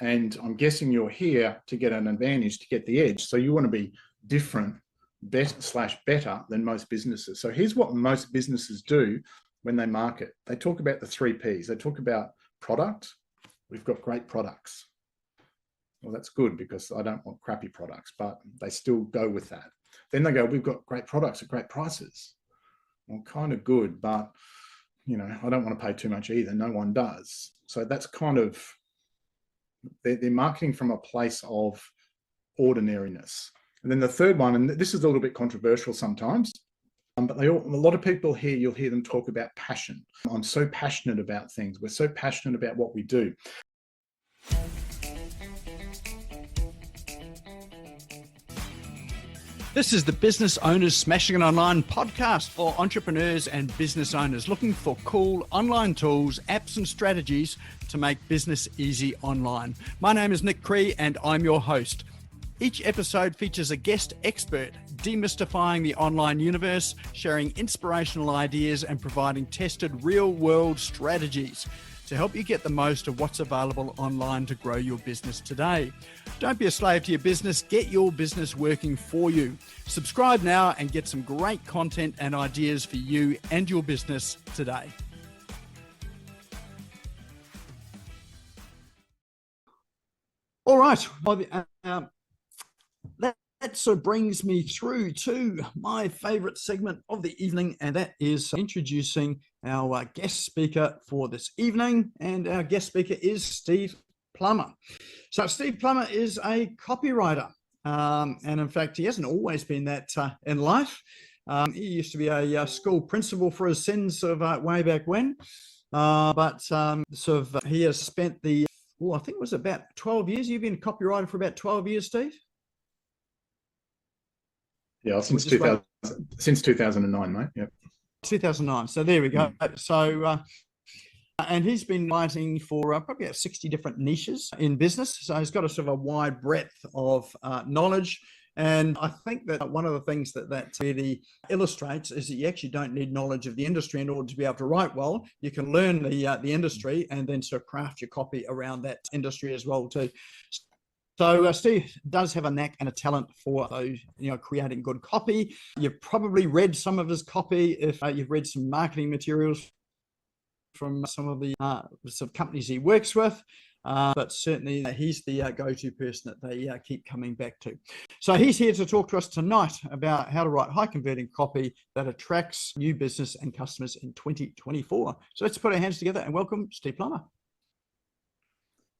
And I'm guessing you're here to get an advantage, to get the edge. So you want to be different, better than most businesses. So here's what most businesses do when they market. They talk about the 3 Ps. They talk about product. We've got great products. Well, that's good because I don't want crappy products, but they still go with that. Then they go, we've got great products at great prices. Well, kind of good, but I don't want to pay too much either. No one does. So that's kind of, they're marketing from a place of ordinariness. And then the third one, and this is a little bit controversial sometimes, but a lot of people here, you'll hear them talk about passion. I'm so passionate about things. We're so passionate about what we do. This is the Business Owners Smashing It Online podcast for entrepreneurs and business owners looking for cool online tools, apps and strategies to make business easy online. My name is Nick Cree and I'm your host. Each episode features a guest expert demystifying the online universe, sharing inspirational ideas and providing tested real-world strategies to help you get the most of what's available online to grow your business today. Don't be a slave to your business, get your business working for you. Subscribe now and get some great content and ideas for you and your business today. All right, that sort of brings me through to my favorite segment of the evening, and that is introducing our guest speaker for this evening. And our guest speaker is Steve Plummer. So Steve Plummer is a copywriter. And in fact, he hasn't always been that in life. He used to be a school principal for his sins sort of way back when. But he has spent I think it was about 12 years. You've been a copywriter for about 12 years, Steve? Yeah, since 2009, mate. Yep. 2009. So there we go. So, and he's been writing for probably about 60 different niches in business. So he's got a sort of a wide breadth of knowledge. And I think that one of the things that really illustrates is that you actually don't need knowledge of the industry in order to be able to write well. You can learn the industry and then sort of craft your copy around that industry as well too. So Steve does have a knack and a talent for those, creating good copy. You've probably read some of his copy if you've read some marketing materials from some of the sort of companies he works with. But certainly he's the go-to person that they keep coming back to. So he's here to talk to us tonight about how to write high-converting copy that attracts new business and customers in 2024. So let's put our hands together and welcome Steve Plummer.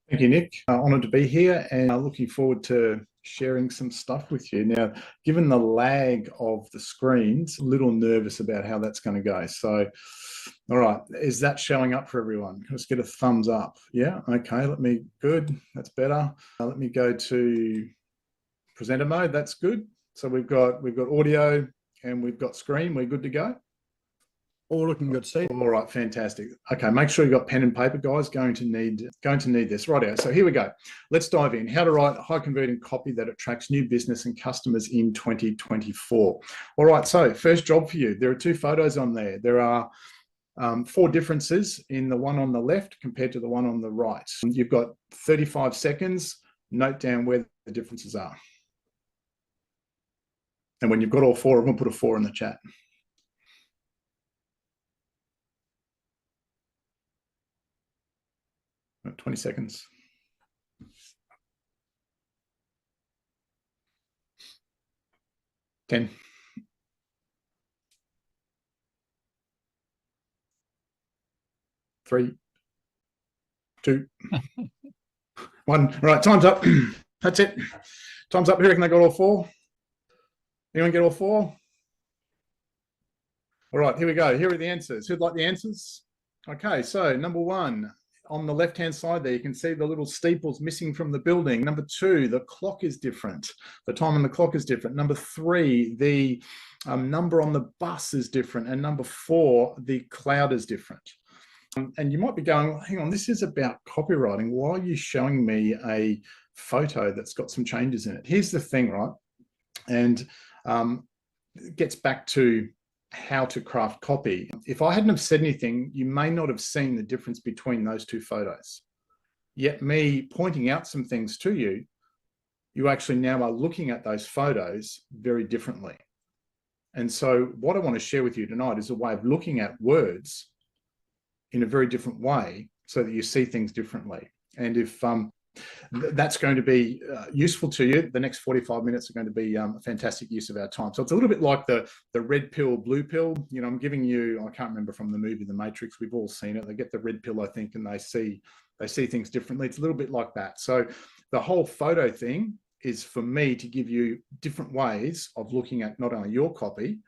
Thank you, Nick. Honoured to be here and looking forward to sharing some stuff with you. Now, given the lag of the screens, a little nervous about how that's going to go. So, all right, is that showing up for everyone? Let's get a thumbs up. Yeah, okay, good, that's better. Let me go to presenter mode, that's good. So we've got audio and we've got screen, we're good to go. All looking good, Steve. All right, fantastic. Okay, make sure you got pen and paper, guys. Going to need this. Rightio. So here we go. Let's dive in. How to write high converting copy that attracts new business and customers in 2024. All right. So first job for you. There are 2 photos on there. There are 4 differences in the one on the left compared to the one on the right. You've got 35 seconds. Note down where the differences are. And when you've got all 4 of them, put a 4 in the chat. 20 seconds. Ten. 3, 2, 1. All right, time's up. That's it. Time's up. Who reckon they got all 4? Anyone get all 4? All right, here we go. Here are the answers. Who'd like the answers? Okay, so number 1. On the left-hand side there, you can see the little steeples missing from the building. Number 2, the clock is different. The time on the clock is different. Number 3, the number on the bus is different. And number 4, the cloud is different. And you might be going, well, hang on, this is about copywriting. Why are you showing me a photo that's got some changes in it? Here's the thing, right? And it gets back to how to craft copy. If I hadn't have said anything, you may not have seen the difference between those 2 photos. Yet me pointing out some things to you, you actually now are looking at those photos very differently. And so what I want to share with you tonight is a way of looking at words in a very different way so that you see things differently. And if that's going to be useful to you, the next 45 minutes are going to be a fantastic use of our time. So it's a little bit like the red pill, blue pill. You know, I'm giving you, I can't remember from the movie The Matrix, we've all seen it. They get the red pill, I think, and they see things differently. It's a little bit like that. So the whole photo thing is for me to give you different ways of looking at not only your copy,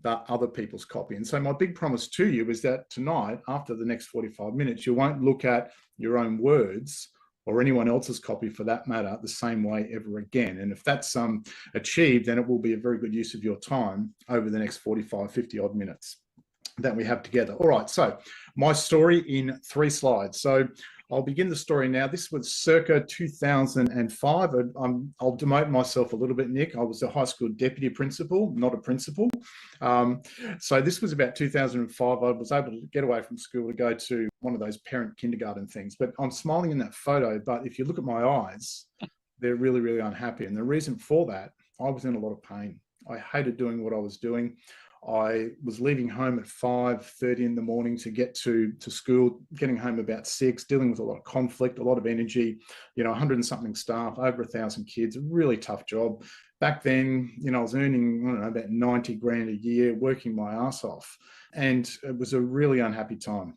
but other people's copy. And so my big promise to you is that tonight, after the next 45 minutes, you won't look at your own words or anyone else's copy for that matter the same way ever again. And if that's achieved, then it will be a very good use of your time over the next 45, 50 odd minutes that we have together. All right, so my story in 3 slides. So I'll begin the story now. This was circa 2005. I'll demote myself a little bit, Nick. I was a high school deputy principal, not a principal. So this was about 2005. I was able to get away from school to go to one of those parent kindergarten things. But I'm smiling in that photo. But if you look at my eyes, they're really, really unhappy. And the reason for that, I was in a lot of pain. I hated doing what I was doing. I was leaving home at 5:30 in the morning to get to school, getting home about 6, dealing with a lot of conflict, a lot of energy, 100 and something staff, over 1,000 kids, a really tough job. Back then, I was earning, I don't know, about 90 grand a year, working my ass off. And it was a really unhappy time.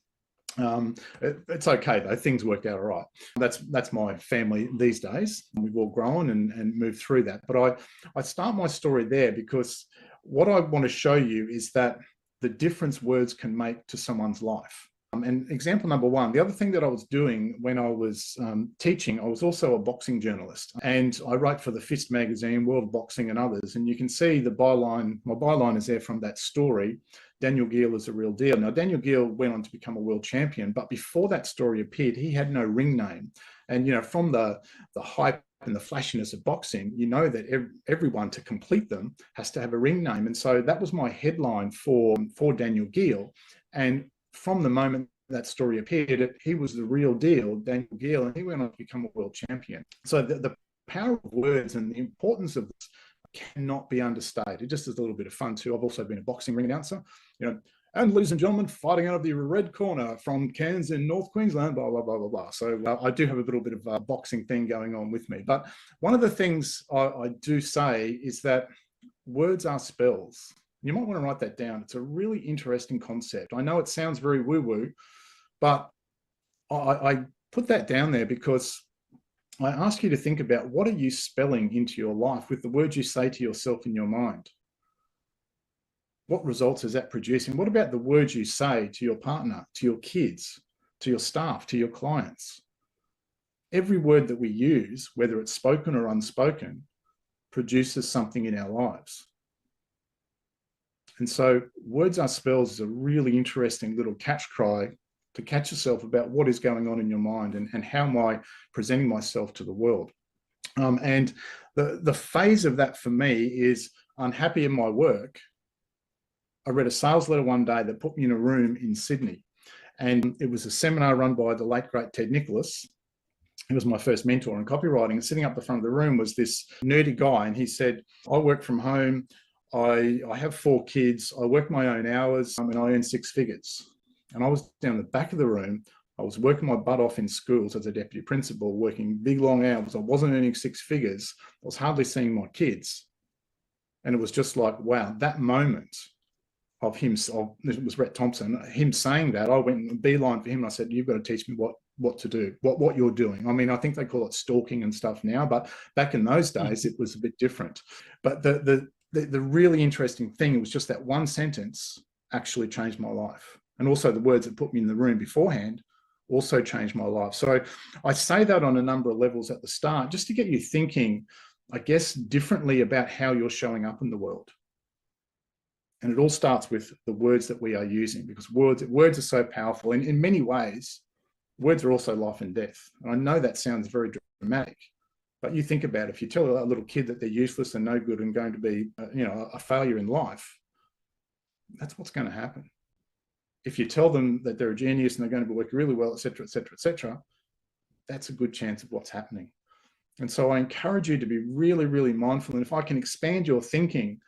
It's okay though, things worked out all right. That's my family these days. We've all grown and moved through that. But I start my story there because what I want to show you is that the difference words can make to someone's life. And example number 1, the other thing that I was doing when I was teaching, I was also a boxing journalist, and I write for the Fist magazine, World of Boxing and others. And you can see the byline, my byline is there from that story. Daniel Geale is a real deal. Now, Daniel Geale went on to become a world champion, but before that story appeared, he had no ring name. And, from the hype and the flashiness of boxing, that everyone to complete them has to have a ring name. And so that was my headline for Daniel Geale. And from the moment that story appeared, he was the real deal, Daniel Geale, and he went on to become a world champion. So the power of words and the importance of this cannot be understated. Just as a little bit of fun too, I've also been a boxing ring announcer, and ladies and gentlemen, fighting out of the red corner from Cairns in North Queensland, blah, blah, blah, blah, blah. So I do have a little bit of a boxing thing going on with me. But one of the things I do say is that words are spells. You might want to write that down. It's a really interesting concept. I know it sounds very woo-woo, but I put that down there because I ask you to think about, what are you spelling into your life with the words you say to yourself in your mind? What results is that producing? What about the words you say to your partner, to your kids, to your staff, to your clients? Every word that we use, whether it's spoken or unspoken, produces something in our lives. And so words are spells is a really interesting little catch cry to catch yourself about what is going on in your mind and how am I presenting myself to the world. And the phase of that for me is unhappy in my work. I read a sales letter one day that put me in a room in Sydney, and it was a seminar run by the late, great Ted Nicholas. He was my first mentor in copywriting, and sitting up the front of the room was this nerdy guy, and he said, I work from home, I have 4 kids, I work my own hours, and I earn 6 figures. And I was down the back of the room. I was working my butt off in schools as a deputy principal, working big, long hours. I wasn't earning 6 figures. I was hardly seeing my kids. And it was just like, wow, that moment of him, it was Rhett Thompson, him saying that, I went and beeline for him. And I said, you've got to teach me what to do, what you're doing. I mean, I think they call it stalking and stuff now, but back in those days, it was a bit different. But the really interesting thing, it was just that one sentence actually changed my life. And also the words that put me in the room beforehand also changed my life. So I say that on a number of levels at the start, just to get you thinking, I guess, differently about how you're showing up in the world. And it all starts with the words that we are using, because words are so powerful. And in many ways, words are also life and death. And I know that sounds very dramatic, but you think about it, if you tell a little kid that they're useless and no good and going to be, a failure in life, that's what's going to happen. If you tell them that they're a genius and they're going to work really well, et cetera, et cetera, et cetera, that's a good chance of what's happening. And so I encourage you to be really, really mindful. And if I can expand your thinking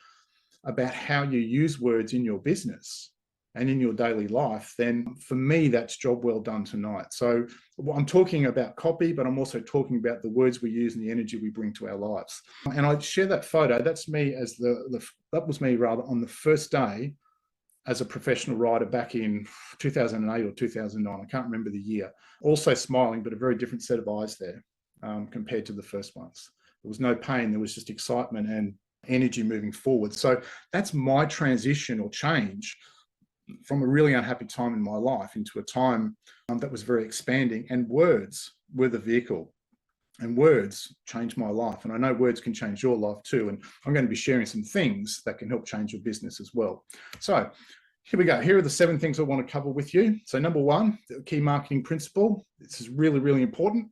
about how you use words in your business and in your daily life, then for me, that's job well done tonight. So I'm talking about copy, but I'm also talking about the words we use and the energy we bring to our lives. And I share that photo. That's me as that was me rather on the first day as a professional writer back in 2008 or 2009. I can't remember the year. Also smiling, but a very different set of eyes there compared to the first ones. There was no pain. There was just excitement and energy moving forward. So that's my transition or change from a really unhappy time in my life into a time that was very expanding, and words were the vehicle, and words changed my life. And I know words can change your life too. And I'm going to be sharing some things that can help change your business as well. So here we go. Here are the 7 things I want to cover with you. So number 1, the key marketing principle. This is really, really important.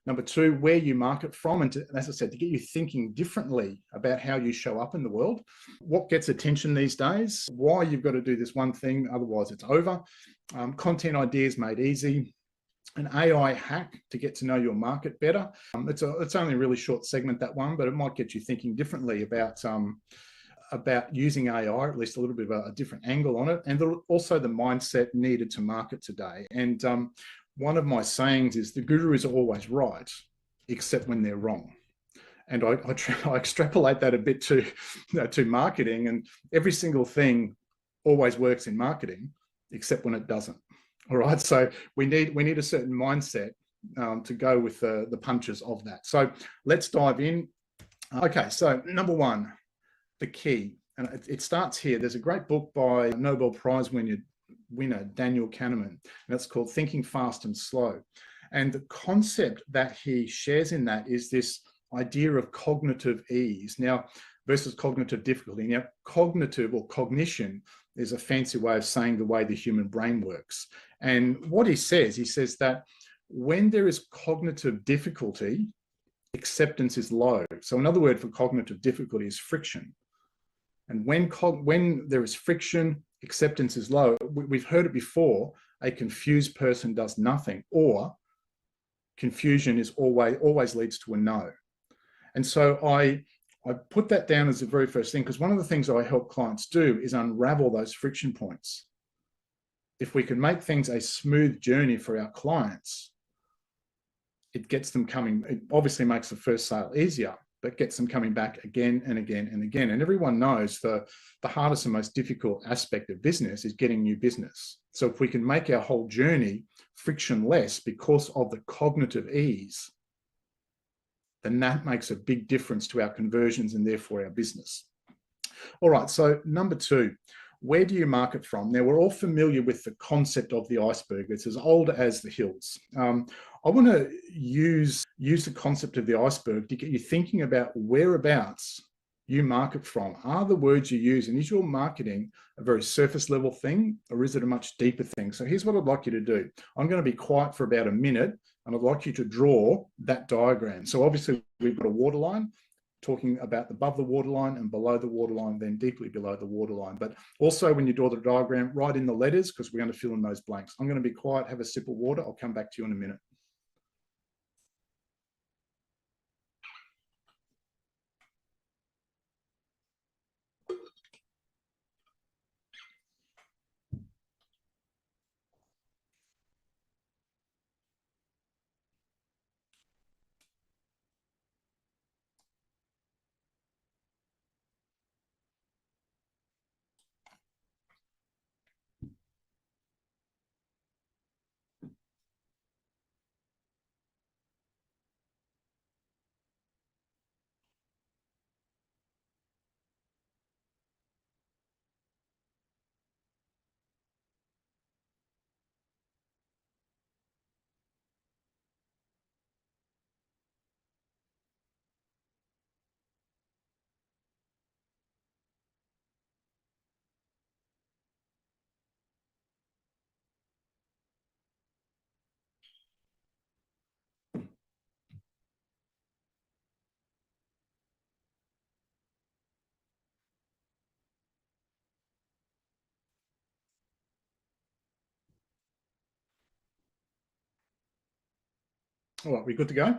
Number 2, where you market from. And as I said, to get you thinking differently about how you show up in the world. What gets attention these days? Why you've got to do this one thing, otherwise it's over. Content ideas made easy. An AI hack to get to know your market better. It's only a really short segment, that one, but it might get you thinking differently about using AI, or at least a little bit of a different angle on it, and also the mindset needed to market today. And one of my sayings is the guru is always right, except when they're wrong. And I extrapolate that a bit to marketing, and every single thing always works in marketing, except when it doesn't. All right, so we need a certain mindset to go with the punches of that. So let's dive in. Okay, so number 1, the key, and it starts here. There's a great book by Nobel Prize winner Daniel Kahneman, and that's called Thinking Fast and Slow. And the concept that he shares in that is this idea of cognitive ease now versus cognitive difficulty. Now, cognitive or cognition is a fancy way of saying the way the human brain works. And what he says that when there is cognitive difficulty, acceptance is low. So another word for cognitive difficulty is friction. And when there is friction, acceptance is low. We've heard it before: a confused person does nothing, or confusion is always leads to a no. And so I put that down as the very first thing, because one of the things I help clients do is unravel those friction points. If we can make things a smooth journey for our clients, it gets them coming. It obviously makes the first sale easier, but gets them coming back again and again and again. And everyone knows the hardest and most difficult aspect of business is getting new business. So if we can make our whole journey frictionless because of the cognitive ease, then that makes a big difference to our conversions and therefore our business. All right, so number 2, where do you market from? Now, we're all familiar with the concept of the iceberg. It's as old as the hills. I want to use the concept of the iceberg to get you thinking about whereabouts you market from. Are the words you use, and is your marketing a very surface level thing, or is it a much deeper thing? So here's what I'd like you to do. I'm going to be quiet for about a minute, and I'd like you to draw that diagram. So obviously we've got a waterline, talking about above the waterline and below the waterline, then deeply below the waterline. But also when you draw the diagram, write in the letters, because we're going to fill in those blanks. I'm going to be quiet, have a sip of water. I'll come back to you in a minute. All right, we good to go?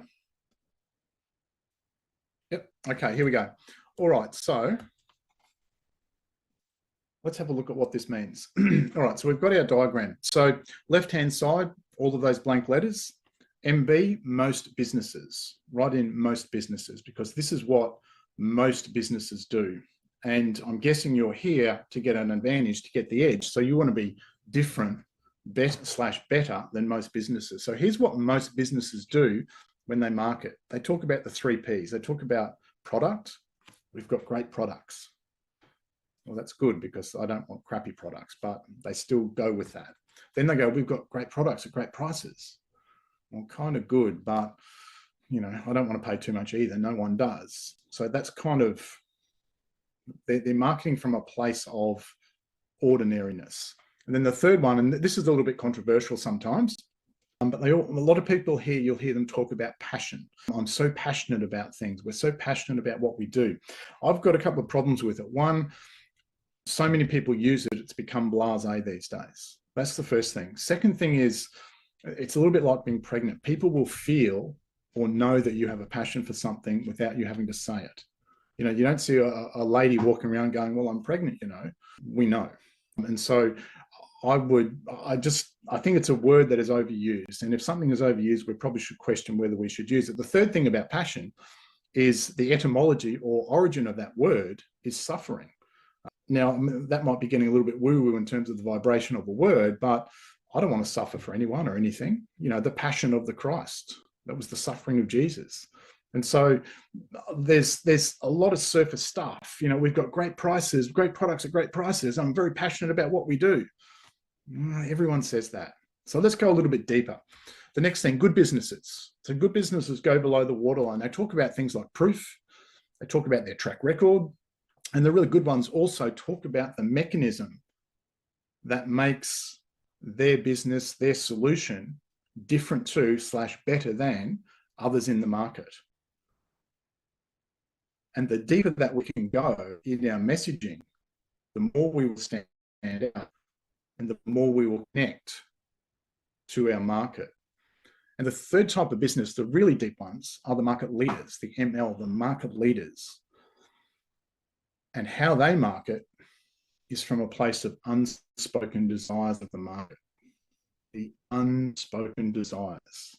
Yep. Okay, here we go. All right, so let's have a look at what this means. All right, so we've got our diagram. So left-hand side, all of those blank letters. MB, most businesses. Write in most businesses, because this is what most businesses do. And I'm guessing you're here to get an advantage, to get the edge. So you want to be different, better than most businesses. So here's what most businesses do when they market. They talk about the 3 Ps. They talk about product. We've got great products. Well, that's good, because I don't want crappy products, but they still go with that. Then they go, we've got great products at great prices. Well, kind of good, but you know, I don't want to pay too much either. No one does. So that's kind of, they're marketing from a place of ordinariness. And then the third one, and this is a little bit controversial sometimes, but a lot of people here, you'll hear them talk about passion. I'm so passionate about things. We're so passionate about what we do. I've got a couple of problems with it. One, so many people use it, it's become blasé these days. That's the first thing. Second thing is, it's a little bit like being pregnant. People will feel or know that you have a passion for something without you having to say it. You know, you don't see a lady walking around going, well, I'm pregnant, you know. We know. And so I think it's a word that is overused. And if something is overused, we probably should question whether we should use it. The third thing about passion is the etymology or origin of that word is suffering. Now, that might be getting a little bit woo-woo in terms of the vibration of a word, but I don't want to suffer for anyone or anything. You know, the passion of the Christ, that was the suffering of Jesus. And so there's a lot of surface stuff. You know, we've got great prices, great products at great prices. I'm very passionate about what we do. Everyone says that. So let's go a little bit deeper. The next thing, good businesses. So good businesses go below the waterline. They talk about things like proof. They talk about their track record. And the really good ones also talk about the mechanism that makes their business, their solution, different to / better than others in the market. And the deeper that we can go in our messaging, the more we will stand out and the more we will connect to our market. And the third type of business, the really deep ones, are the market leaders, the ML, the market leaders. And how they market is from a place of unspoken desires of the market. The unspoken desires.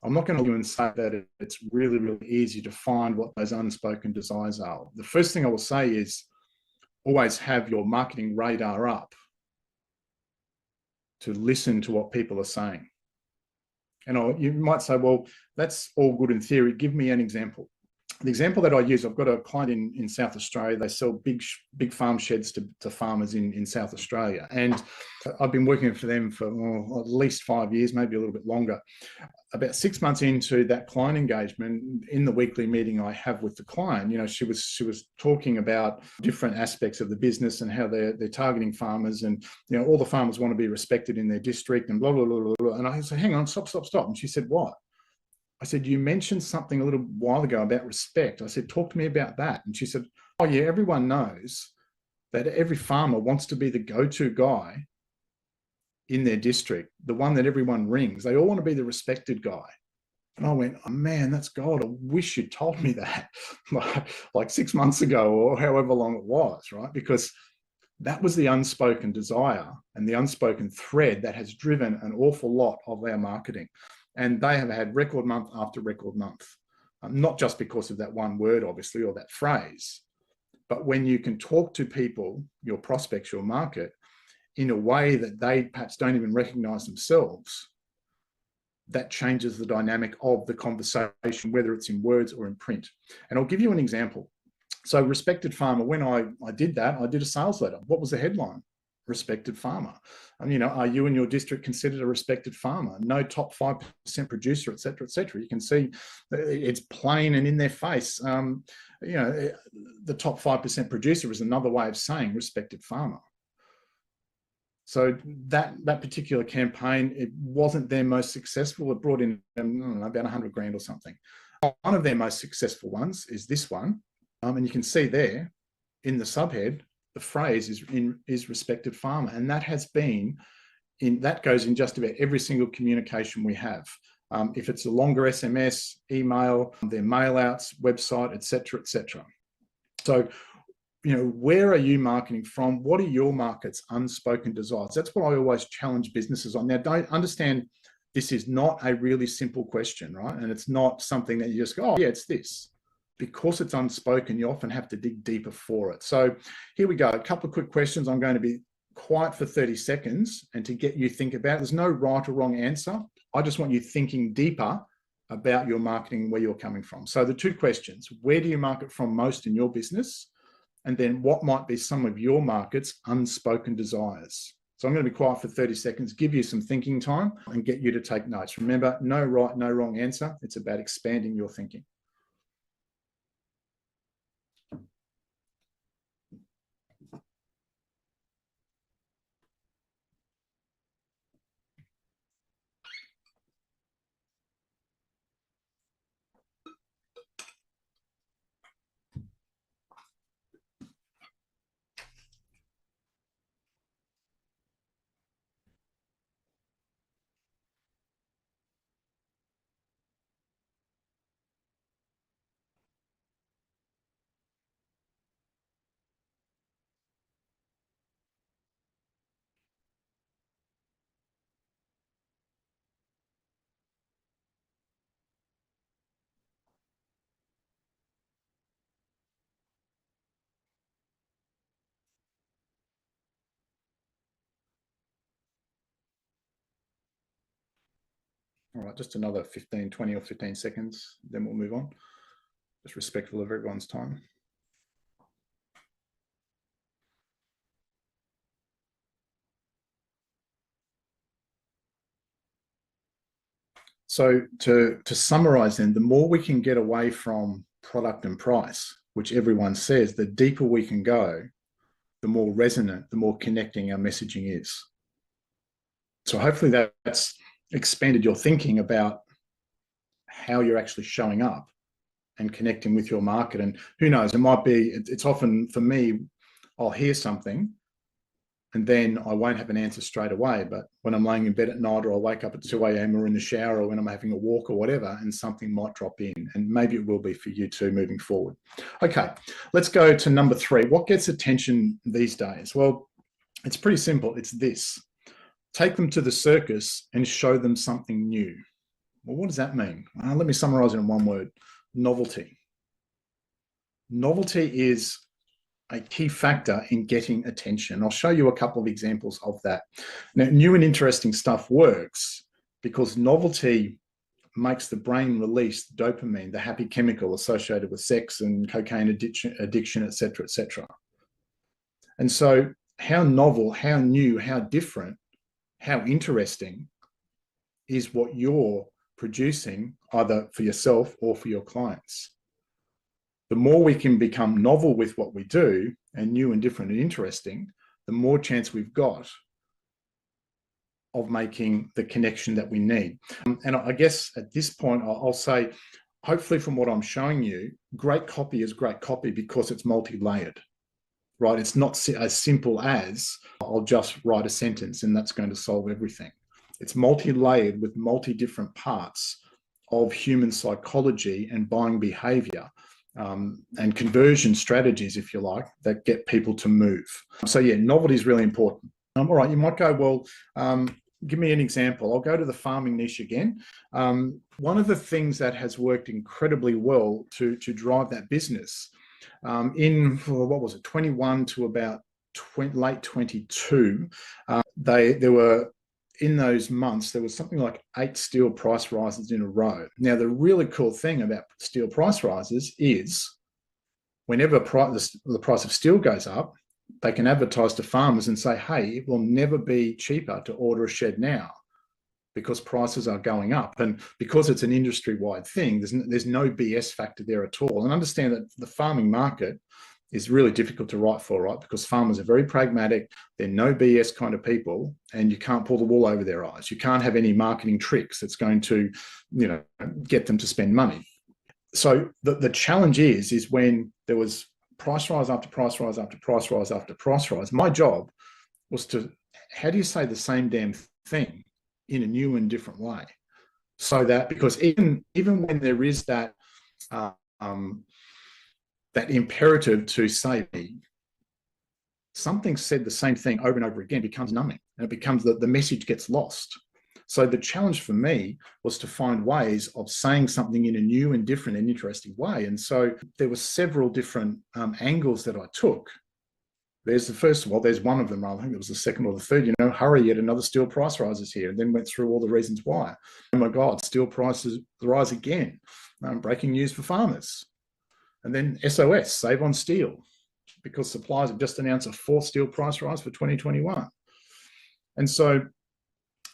I'm not going to go and say that it's really, really easy to find what those unspoken desires are. The first thing I will say is always have your marketing radar up to listen to what people are saying. And you might say, well, that's all good in theory. Give me an example. The example that I use, I've got a client in South Australia. They sell big farm sheds to farmers in South Australia. And I've been working for them for at least 5 years, maybe a little bit longer. About 6 months into that client engagement, in the weekly meeting I have with the client, you know, she was talking about different aspects of the business and how they're targeting farmers, and you know, all the farmers want to be respected in their district and blah blah blah blah blah. And I said, hang on, stop. And she said, what? I said, you mentioned something a little while ago about respect. I said, talk to me about that. And she said, oh yeah, everyone knows that every farmer wants to be the go-to guy in their district, the one that everyone rings. They all want to be the respected guy. And I went, oh man, that's God. I wish you'd told me that like 6 months ago or however long it was, right? Because that was the unspoken desire and the unspoken thread that has driven an awful lot of our marketing. And they have had record month after record month, not just because of that one word, obviously, or that phrase, but when you can talk to people, your prospects, your market, in a way that they perhaps don't even recognize themselves, that changes the dynamic of the conversation, whether it's in words or in print. And I'll give you an example. So respected farmer, when I did that, I did a sales letter. What was the headline? Respected farmer. And, you know, are you in your district considered a respected farmer? No top 5% producer, et cetera, et cetera. You can see it's plain and in their face. You know, the top 5% producer is another way of saying respected farmer. So that particular campaign, it wasn't their most successful. It brought in about 100 grand or something. One of their most successful ones is this one. And you can see there in the subhead, the phrase is respected farmer. And that has been that goes in just about every single communication we have. If it's a longer SMS, email, their mail outs, website, etc., etc. So, where are you marketing from? What are your market's unspoken desires? That's what I always challenge businesses on. Now, don't understand, this is not a really simple question, right? And it's not something that you just go, oh, yeah, it's this. Because it's unspoken, you often have to dig deeper for it. So here we go. A couple of quick questions. I'm going to be quiet for 30 seconds and to get you think about it. There's no right or wrong answer. I just want you thinking deeper about your marketing, where you're coming from. So the two questions: where do you market from most in your business? And then what might be some of your market's unspoken desires? So I'm going to be quiet for 30 seconds, give you some thinking time and get you to take notes. Remember, no right, no wrong answer. It's about expanding your thinking. All right, just another 15, 20 or 15 seconds, then we'll move on. Just respectful of everyone's time. So to summarize then, the more we can get away from product and price, which everyone says, the deeper we can go, the more resonant, the more connecting our messaging is. So hopefully that's expanded your thinking about how you're actually showing up and connecting with your market. And who knows, it might be, it's often for me, I'll hear something and then I won't have an answer straight away. But when I'm laying in bed at night, or I wake up at 2 a.m. or in the shower, or when I'm having a walk or whatever, and something might drop in, and maybe it will be for you too moving forward. Okay, let's go to number 3. What gets attention these days? Well, it's pretty simple. It's this: take them to the circus and show them something new. Well, what does that mean? Let me summarize it in one word: novelty. Novelty is a key factor in getting attention. I'll show you a couple of examples of that. Now, new and interesting stuff works because novelty makes the brain release dopamine, the happy chemical associated with sex and cocaine addiction, et cetera, et cetera. And so how novel, how new, how different, how interesting is what you're producing, either for yourself or for your clients. The more we can become novel with what we do, and new and different and interesting, the more chance we've got of making the connection that we need. And I guess at this point, I'll say, hopefully from what I'm showing you, great copy is great copy because it's multi-layered, right? It's not as simple as, I'll just write a sentence and that's going to solve everything. It's multi-layered with multi-different parts of human psychology and buying behavior. And conversion strategies, if you like, that get people to move. So yeah, novelty is really important. All right, you might go, well, give me an example. I'll go to the farming niche again. One of the things that has worked incredibly well to drive that business in, what was it, 21 to about late 22, there were, in those months, there was something like 8 steel price rises in a row. Now, the really cool thing about steel price rises is whenever the price of steel goes up, they can advertise to farmers and say, hey, it will never be cheaper to order a shed now because prices are going up. And because it's an industry-wide thing, there's no BS factor there at all. And understand that the farming market is really difficult to write for, right? Because farmers are very pragmatic. They're no BS kind of people, and you can't pull the wool over their eyes. You can't have any marketing tricks that's going to, get them to spend money. So the challenge is when there was price rise after price rise after price rise after price rise, my job was to, how do you say the same damn thing in a new and different way? So that, because even when there is that that imperative to say something said the same thing over and over again becomes numbing, and it becomes the message gets lost. So the challenge for me was to find ways of saying something in a new and different and interesting way. And so there were several different angles that I took. There's the first of all, there's one of them, I think it was the second or the third, hurry, yet another steel price rises here, and then went through all the reasons why. Oh my God, steel prices rise again. Breaking news for farmers. And then SOS, save on steel, because suppliers have just announced a fourth steel price rise for 2021. And so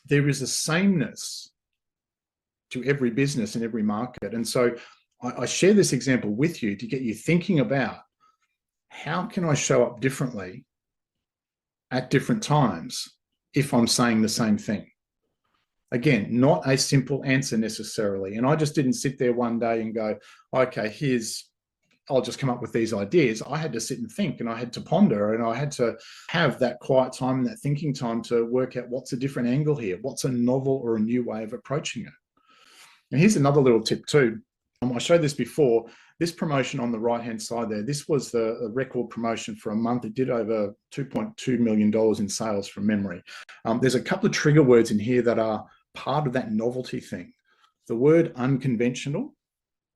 there is a sameness to every business and every market. And so I share this example with you to get you thinking about, how can I show up differently at different times if I'm saying the same thing? Again, not a simple answer necessarily. And I just didn't sit there one day and go, okay, I'll just come up with these ideas. I had to sit and think, and I had to ponder, and I had to have that quiet time and that thinking time to work out what's a different angle here, what's a novel or a new way of approaching it. And here's another little tip too. I showed this before. This promotion on the right-hand side there, this was the record promotion for a month. It did over $2.2 million in sales from memory. There's a couple of trigger words in here that are part of that novelty thing. The word unconventional,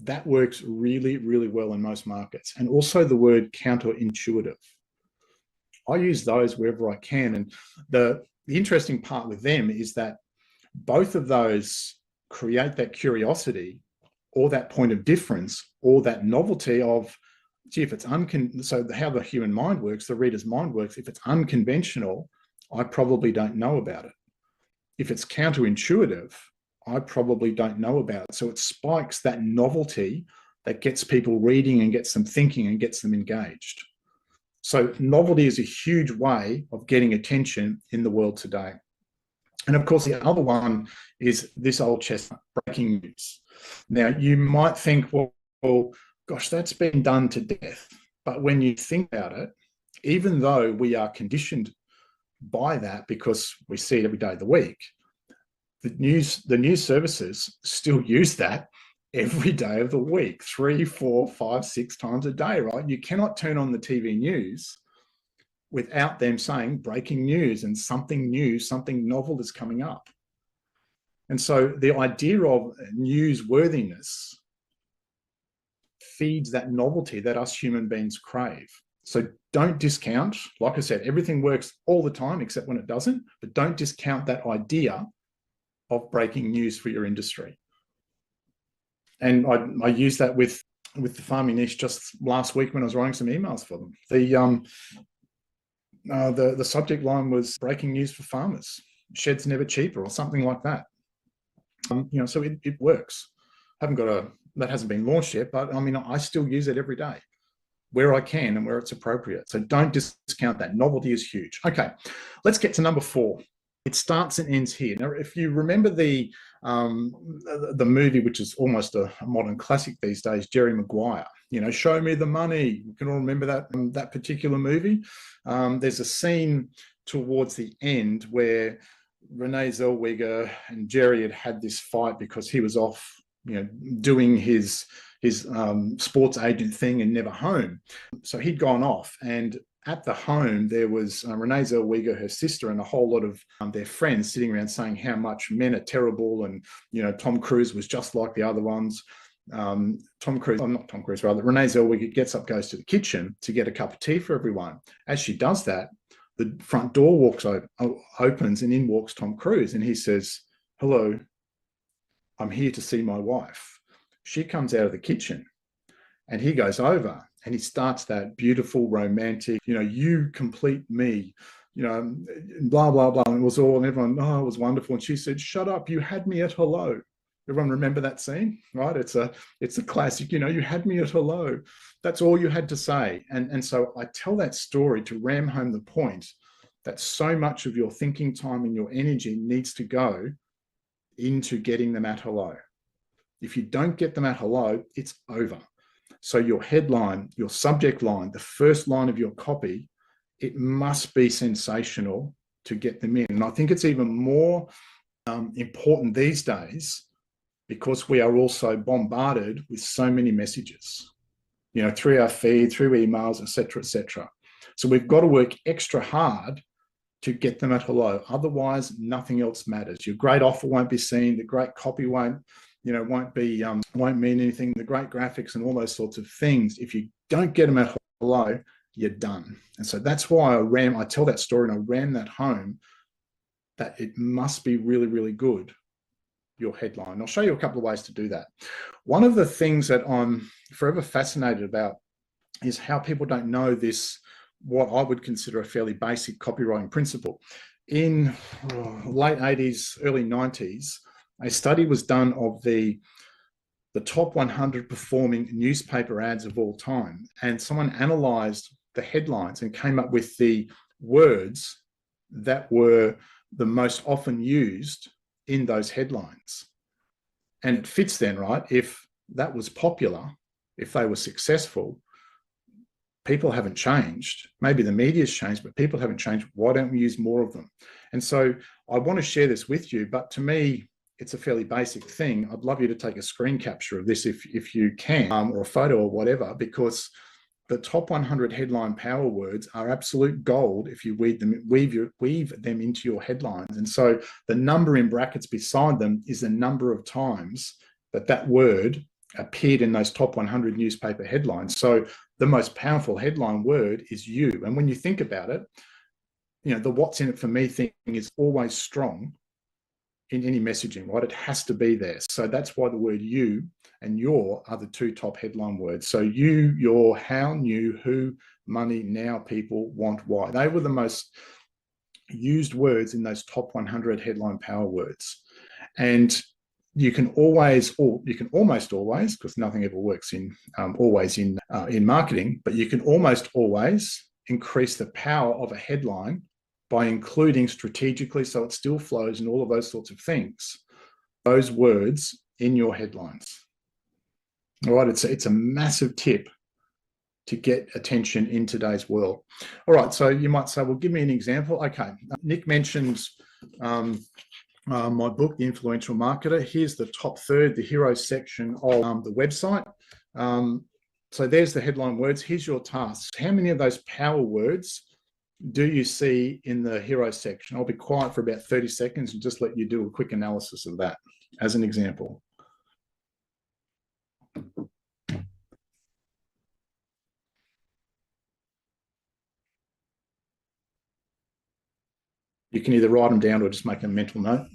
that works really, really well in most markets. And also the word counterintuitive. I use those wherever I can. And the interesting part with them is that both of those create that curiosity, or that point of difference, or that novelty of, gee, if it's so how the human mind works, the reader's mind works, if it's unconventional, I probably don't know about it. If it's counterintuitive, I probably don't know about it. So it spikes that novelty that gets people reading and gets them thinking and gets them engaged. So novelty is a huge way of getting attention in the world today. And of course, the other one is this old chestnut, breaking news. Now, you might think, well, gosh, that's been done to death. But when you think about it, even though we are conditioned by that because we see it every day of the week, the news services still use that every day of the week, 3, 4, 5, 6 times a day, right? You cannot turn on the TV news without them saying breaking news and something new, something novel is coming up. And so the idea of newsworthiness feeds that novelty that us human beings crave. So don't discount, like I said, everything works all the time except when it doesn't, but don't discount that idea of breaking news for your industry. And I used that with the farming niche just last week when I was writing some emails for them. The subject line was breaking news for farmers, sheds never cheaper, or something like that. So it works. That hasn't been launched yet, but I mean, I still use it every day where I can and where it's appropriate. So don't discount that. Novelty is huge. Okay, let's get to number 4. It starts and ends here. Now, if you remember the movie, which is almost a modern classic these days, Jerry Maguire, show me the money. You can all remember that particular movie. There's a scene towards the end where Renee Zellweger and Jerry had this fight because he was off, doing his sports agent thing and never home. So he'd gone off, and at the home, there was Renee Zellweger, her sister, and a whole lot of their friends sitting around saying how much men are terrible, and Tom Cruise was just like the other ones. Renee Zellweger gets up, goes to the kitchen to get a cup of tea for everyone. As she does that, the front door opens, and in walks Tom Cruise, and he says, "Hello, I'm here to see my wife." She comes out of the kitchen, and he goes over and he starts that beautiful romantic, you complete me, blah, blah, blah. And it was all, and everyone, oh, it was wonderful. And she said, "Shut up, you had me at hello." Everyone remember that scene, right? It's a classic, you had me at hello. That's all you had to say. And so I tell that story to ram home the point that so much of your thinking time and your energy needs to go into getting them at hello. If you don't get them at hello, it's over. So your headline, your subject line, the first line of your copy, it must be sensational to get them in. And I think it's even more important these days because we are also bombarded with so many messages, you know, through our feed, through emails, etc., etc. So we've got to work extra hard to get them at hello. Otherwise, nothing else matters. Your great offer won't be seen. The great copy won't mean anything. The great graphics and all those sorts of things. If you don't get them at hello, you're done. And so that's why I tell that story and I ram that home, that it must be really, really good, your headline. I'll show you a couple of ways to do that. One of the things that I'm forever fascinated about is how people don't know this, what I would consider a fairly basic copywriting principle. In late 80s, early 90s, a study was done of the top 100 performing newspaper ads of all time. And someone analyzed the headlines and came up with the words that were the most often used in those headlines. And it fits then, right? If that was popular, if they were successful, people haven't changed. Maybe the media's changed, but people haven't changed. Why don't we use more of them? And so I want to share this with you, but to me, it's a fairly basic thing. I'd love you to take a screen capture of this if you can, or a photo or whatever, because the top 100 headline power words are absolute gold if you weave them into your headlines. And so the number in brackets beside them is the number of times that word appeared in those top 100 newspaper headlines. So the most powerful headline word is you. And when you think about it, you know, the what's in it for me thing is always strong in any messaging, right? It has to be there. So that's why the word you and your are the two top headline words. So you, your, how, new, who, money, now, people, want, why. They were the most used words in those top 100 headline power words. And you can always, or you can almost always, because nothing ever works in marketing, but you can almost always increase the power of a headline by including strategically, so it still flows and all of those sorts of things, those words in your headlines. All right, it's a massive tip to get attention in today's world. All right, so you might say, well, give me an example. Okay, Nick mentioned my book, The Influential Marketer. Here's the top third, the hero section of the website. So there's the headline words. Here's your task. How many of those power words do you see in the hero section? I'll be quiet for about 30 seconds and just let you do a quick analysis of that as an example. You can either write them down or just make a mental note.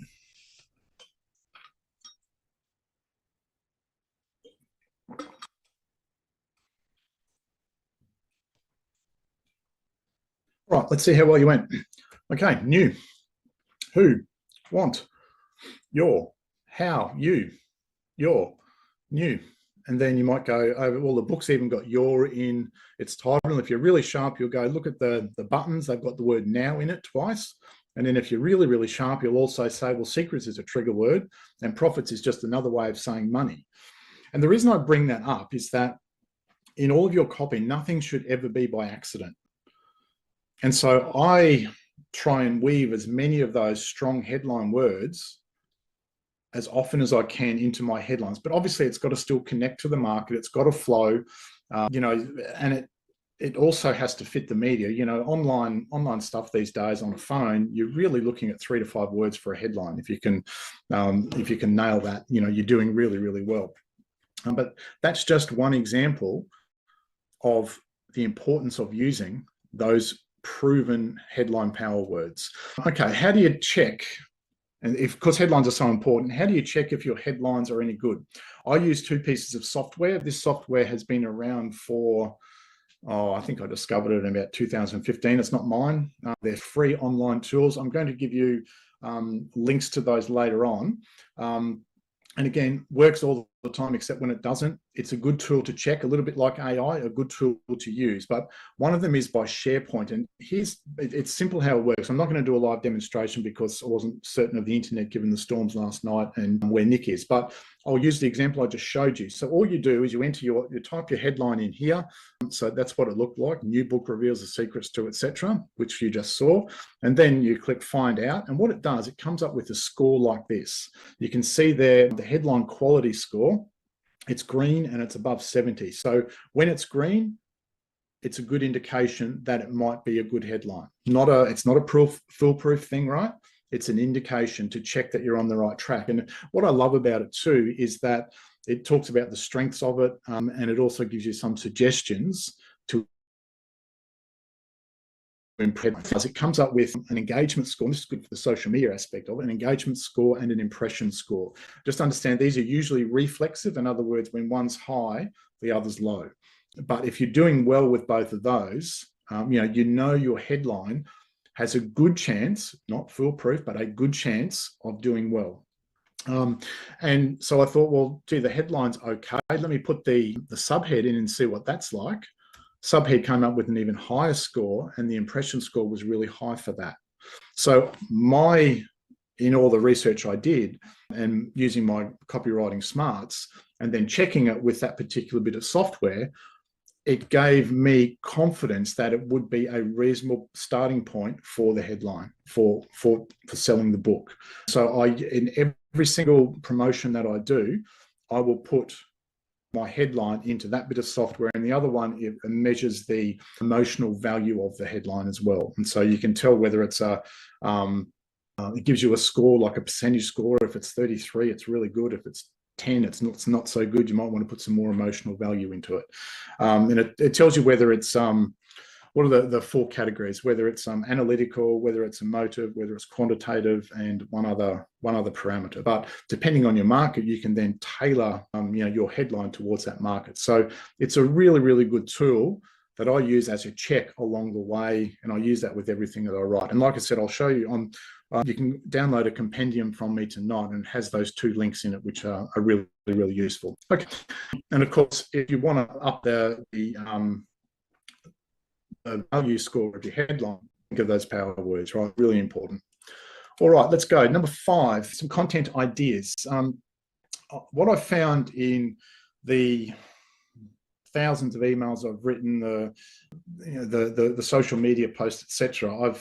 Right, let's see how well you went. Okay, new, who, want, your, how, you, your, new. And then you might go over, well, the book's even got your in its title. And if you're really sharp, you'll go look at the buttons. They've got the word now in it twice. And then if you're really, really sharp, you'll also say, well, secrets is a trigger word and profits is just another way of saying money. And the reason I bring that up is that in all of your copy, nothing should ever be by accident. And so I try and weave as many of those strong headline words as often as I can into my headlines. But obviously it's got to still connect to the market. It's got to flow, you know, and it also has to fit the media. You know, online stuff these days on a phone, you're really looking at 3 to 5 words for a headline. If you can nail that, you know, you're doing really, really well. But that's just one example of the importance of using those proven headline power words. Okay, how do you check? And because headlines are so important, how do you check if your headlines are any good? I use 2 pieces of software. This software has been around for, I think I discovered it in about 2015. It's not mine. They're free online tools. I'm going to give you links to those later on. And again, works all the time, except when it doesn't. It's a good tool to check, a little bit like AI, a good tool to use. But one of them is by SharePoint. And it's simple how it works. I'm not going to do a live demonstration because I wasn't certain of the internet given the storms last night and where Nick is. But I'll use the example I just showed you. So all you do is you type your headline in here. So that's what it looked like. New book reveals the secrets to, etc., which you just saw. And then you click find out. And what it does, it comes up with a score like this. You can see there the headline quality score. It's green and it's above 70. So when it's green, it's a good indication that it might be a good headline. It's not a foolproof thing, right? It's an indication to check that you're on the right track. And what I love about it too is that it talks about the strengths of it, and it also gives you some suggestions to improve. It comes up with an engagement score. This is good for the social media aspect of it, an engagement score and an impression score. Just understand these are usually reflexive. In other words, when one's high, the other's low. But if you're doing well with both of those, you know your headline has a good chance, not foolproof, but a good chance of doing well. And so I thought, well, gee, the headline's okay. Let me put the subhead in and see what that's like. Subhead came up with an even higher score, and the impression score was really high for that. So in all the research I did and using my copywriting smarts and then checking it with that particular bit of software, it gave me confidence that it would be a reasonable starting point for the headline for selling the book. So in every single promotion that I do, I will put my headline into that bit of software, and the other one, it measures the emotional value of the headline as well. And so you can tell whether it's it gives you a score, like a percentage score. If it's 33, it's really good. If it's 10, it's not so good. You might want to put some more emotional value into it. And it tells you whether it's what are the four categories, whether it's analytical, whether it's emotive, whether it's quantitative, and one other parameter. But depending on your market, you can then tailor your headline towards that market. So it's a really, really good tool that I use as a check along the way, and I use that with everything that I write. And like I said, I'll show you you can download a compendium from me tonight, and it has those two links in it, which are really, really useful. Okay, and of course, if you want to up the value score of your headline, think of those power words, right? Really important. All right, let's go. Number 5, some content ideas. What I found in the thousands of emails I've written, the social media posts, etc.,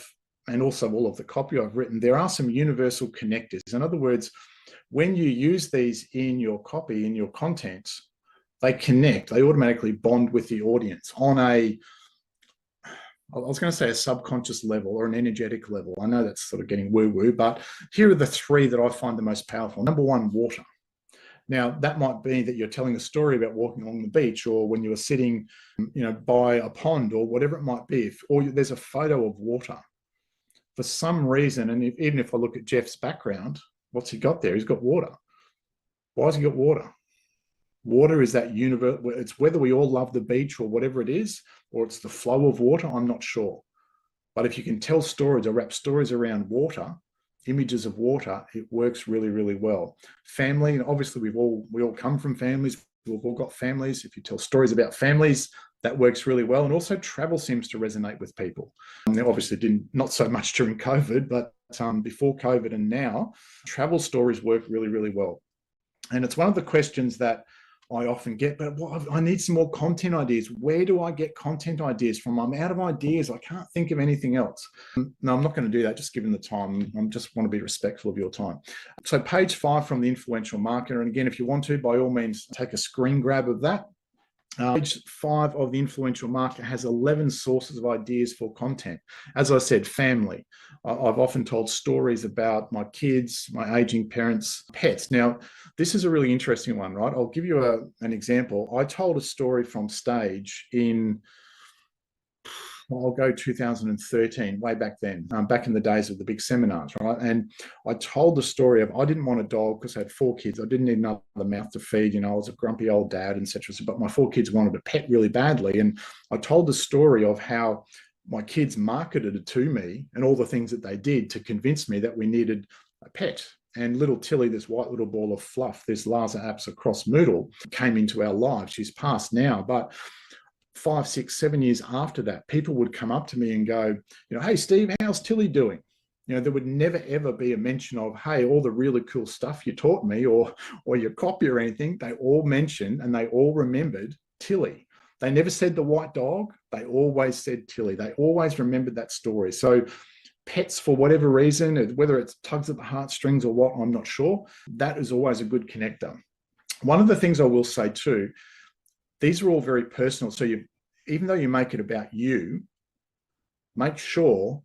and also all of the copy I've written, there are some universal connectors. In other words, when you use these in your copy, in your content, they connect, they automatically bond with the audience on I was going to say a subconscious level or an energetic level. I know that's sort of getting woo-woo, but here are the 3 that I find the most powerful. Number 1, water. Now, that might be that you're telling a story about walking along the beach, or when you were sitting, by a pond, or whatever it might be, or there's a photo of water. For some reason, and even if I look at Jeff's background, what's he got there? He's got water. Why has he got water? Water is that universe. It's whether we all love the beach or whatever it is, or it's the flow of water, I'm not sure. But if you can tell stories or wrap stories around water, images of water, it works really, really well. Family, and obviously we all come from families. We've all got families. If you tell stories about families, that works really well. And also travel seems to resonate with people. Now, obviously not so much during COVID, but before COVID and now, travel stories work really, really well. And it's one of the questions that I often get, but I need some more content ideas. Where do I get content ideas from? I'm out of ideas. I can't think of anything else. No, I'm not going to do that, just given the time. I just want to be respectful of your time. So page 5 from the influential marketer. And again, if you want to, by all means, take a screen grab of that. Page 5 of the influential marketer has 11 sources of ideas for content. As I said, family. I've often told stories about my kids, my aging parents, pets. Now, this is a really interesting one, right? I'll give you an example. I told a story from stage in, I'll go 2013, way back then, back in the days of the big seminars, right? And I told the story of, I didn't want a dog because I had 4 kids. I didn't need another mouth to feed. I was a grumpy old dad, etc. But my 4 kids wanted a pet really badly. And I told the story of how my kids marketed it to me and all the things that they did to convince me that we needed a pet. And little Tilly, this white little ball of fluff, this Laser apps across Moodle, came into our lives. She's passed now, but 5, 6, 7 years after that, people would come up to me and go, hey, Steve, how's Tilly doing? There would never, ever be a mention of, hey, all the really cool stuff you taught me or your copy or anything. They all mentioned and they all remembered Tilly. They never said the white dog. They always said Tilly. They always remembered that story. So pets, for whatever reason, whether it's tugs at the heartstrings or what, I'm not sure, that is always a good connector. One of the things I will say too, these are all very personal. So even though you make it about you, make sure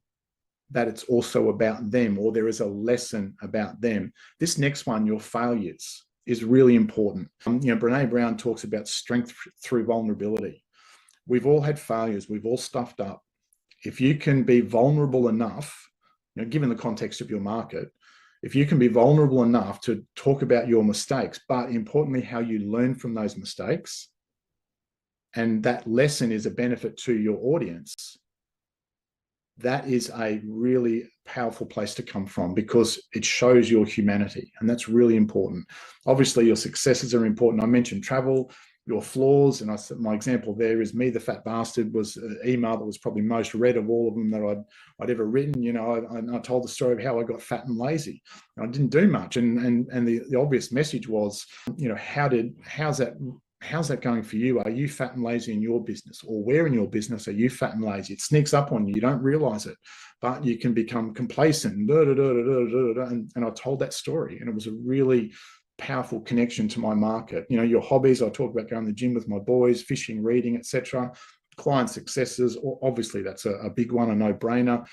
that it's also about them, or there is a lesson about them. This next one, your failures, is really important. Brene Brown talks about strength through vulnerability. We've all had failures. We've all stuffed up. If you can be vulnerable enough, given the context of your market, if you can be vulnerable enough to talk about your mistakes, but importantly, how you learn from those mistakes, and that lesson is a benefit to your audience, that is a really powerful place to come from, because it shows your humanity, and that's really important. Obviously, your successes are important. I mentioned travel, your flaws, and my example there is me, the fat bastard, was an email that was probably most read of all of them that I'd ever written. I told the story of how I got fat and lazy. I didn't do much, and the obvious message was, how's that going for you? Are you fat and lazy in your business? Or where in your business are you fat and lazy? It sneaks up on you. You don't realize it, but you can become complacent. And I told that story, and it was a really powerful connection to my market. Your hobbies, I talk about going to the gym with my boys, fishing, reading, etc. Client successes, obviously that's a big one, a no-brainer.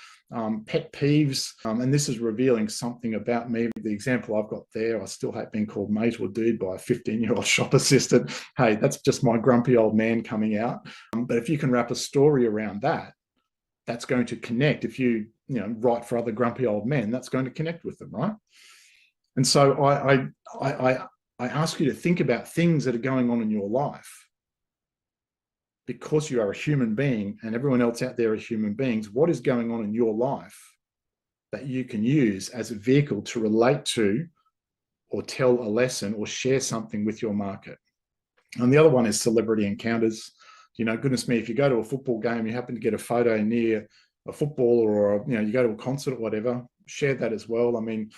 Pet peeves, and this is revealing something about me. The example I've got there, I still hate being called mate or dude by a 15-year-old shop assistant. Hey, that's just my grumpy old man coming out. But if you can wrap a story around that, that's going to connect. If you write for other grumpy old men, that's going to connect with them, right? And so I ask you to think about things that are going on in your life. Because you are a human being and everyone else out there are human beings, what is going on in your life that you can use as a vehicle to relate to or tell a lesson or share something with your market? And the other one is celebrity encounters. Goodness me, if you go to a football game, you happen to get a photo near a footballer, or you go to a concert or whatever, share that as well. I mean,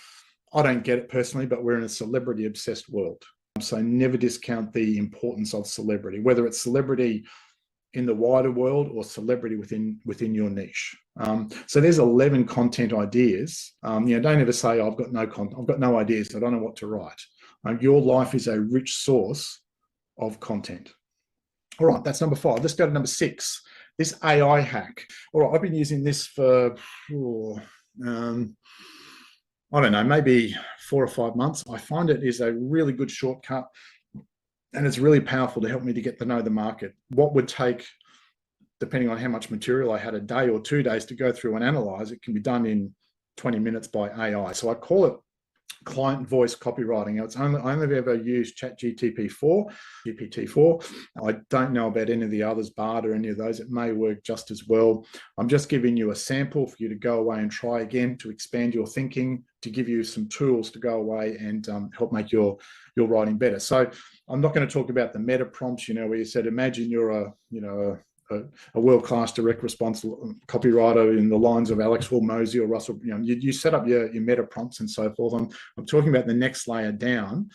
I don't get it personally, but we're in a celebrity obsessed world. So never discount the importance of celebrity, whether it's celebrity in the wider world or celebrity within your niche. So there's 11 content ideas. Don't ever say, I've got no content, I've got no ideas, I don't know what to write. Your life is a rich source of content. All right, that's number 5. Let's go to number 6, this AI hack. All right, I've been using this for, I don't know, maybe 4 or 5 months. I find it is a really good shortcut, and it's really powerful to help me to get to know the market. What would take, depending on how much material I had, a day or 2 days to go through and analyze, it can be done in 20 minutes by AI. So I call it client voice copywriting. I only ever used GPT-4. I don't know about any of the others, Bard or any of those. It may work just as well. I'm just giving you a sample for you to go away and try again, to expand your thinking, to give you some tools to go away and help make your writing better. So I'm not going to talk about the meta prompts, where you said, imagine you're a world-class direct response copywriter in the lines of Alex Hormozy or Russell. You set up your meta prompts and so forth. I'm talking about the next layer down,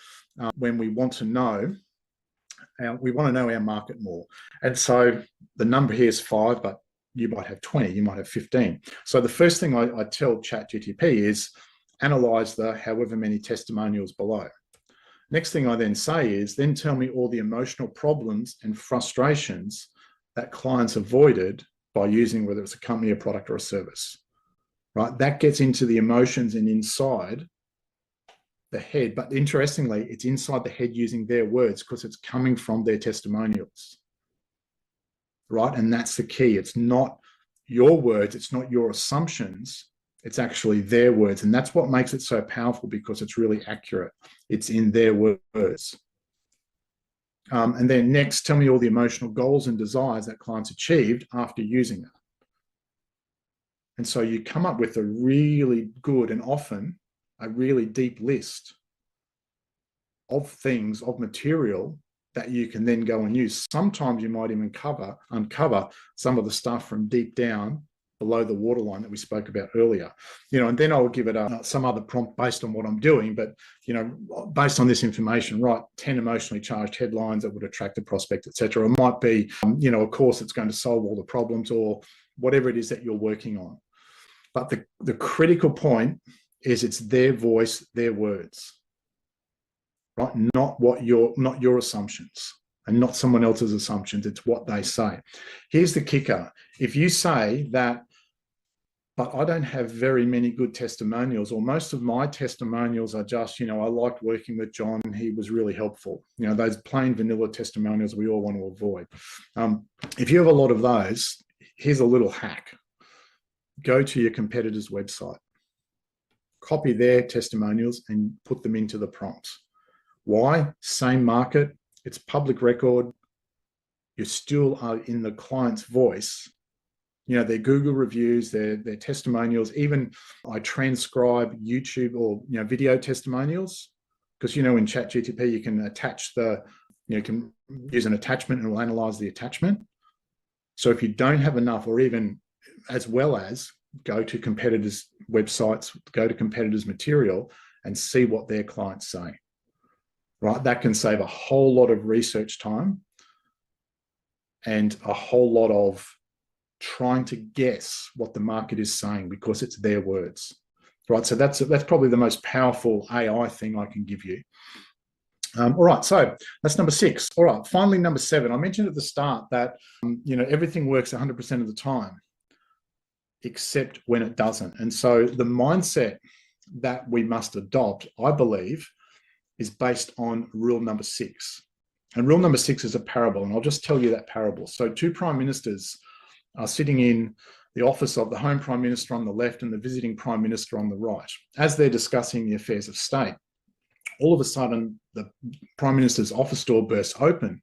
when we want to know our market more. And so the number here is 5, but you might have 20, you might have 15. So the first thing I tell ChatGTP is analyze the however many testimonials below. Next thing I then say is, then tell me all the emotional problems and frustrations that clients avoided by using, whether it's a company, a product, or a service, right? That gets into the emotions and inside the head. But interestingly, it's inside the head using their words, because it's coming from their testimonials, right? And that's the key. It's not your words. It's not your assumptions. It's actually their words. And that's what makes it so powerful, because it's really accurate. It's in their words. And then next, tell me all the emotional goals and desires that clients achieved after using it. And so you come up with a really good, and often a really deep list of things, of material that you can then go and use. Sometimes you might even uncover some of the stuff from deep down below the waterline that we spoke about earlier, and then I'll give it some other prompt based on what I'm doing. But, based on this information, write 10 emotionally charged headlines that would attract a prospect, etc. It might be, a course that's going to solve all the problems, or whatever it is that you're working on. But the critical point is it's their voice, their words, right? Not your assumptions, and not someone else's assumptions. It's what they say. Here's the kicker. If you say that, but I don't have very many good testimonials, or most of my testimonials are just, I liked working with John, he was really helpful. Those plain vanilla testimonials we all want to avoid. If you have a lot of those, here's a little hack. Go to your competitor's website, copy their testimonials and put them into the prompts. Why? Same market, it's public record. You still are in the client's voice. Their Google reviews, their testimonials. Even I transcribe YouTube or video testimonials, because in ChatGPT you can attach you can use an attachment and it will analyze the attachment. So if you don't have enough, or even as well as go to competitors' websites, go to competitors' material and see what their clients say. Right, that can save a whole lot of research time and a whole lot of trying to guess what the market is saying, because it's their words, right? So that's probably the most powerful AI thing I can give you. All right, so that's number 6. All right, finally, number 7. I mentioned at the start that everything works 100% of the time, except when it doesn't. And so the mindset that we must adopt, I believe, is based on rule number 6. And rule number 6 is a parable, and I'll just tell you that parable. So 2 prime ministers are sitting in the office of the home prime minister on the left and the visiting prime minister on the right. As they're discussing the affairs of state, all of a sudden the prime minister's office door bursts open.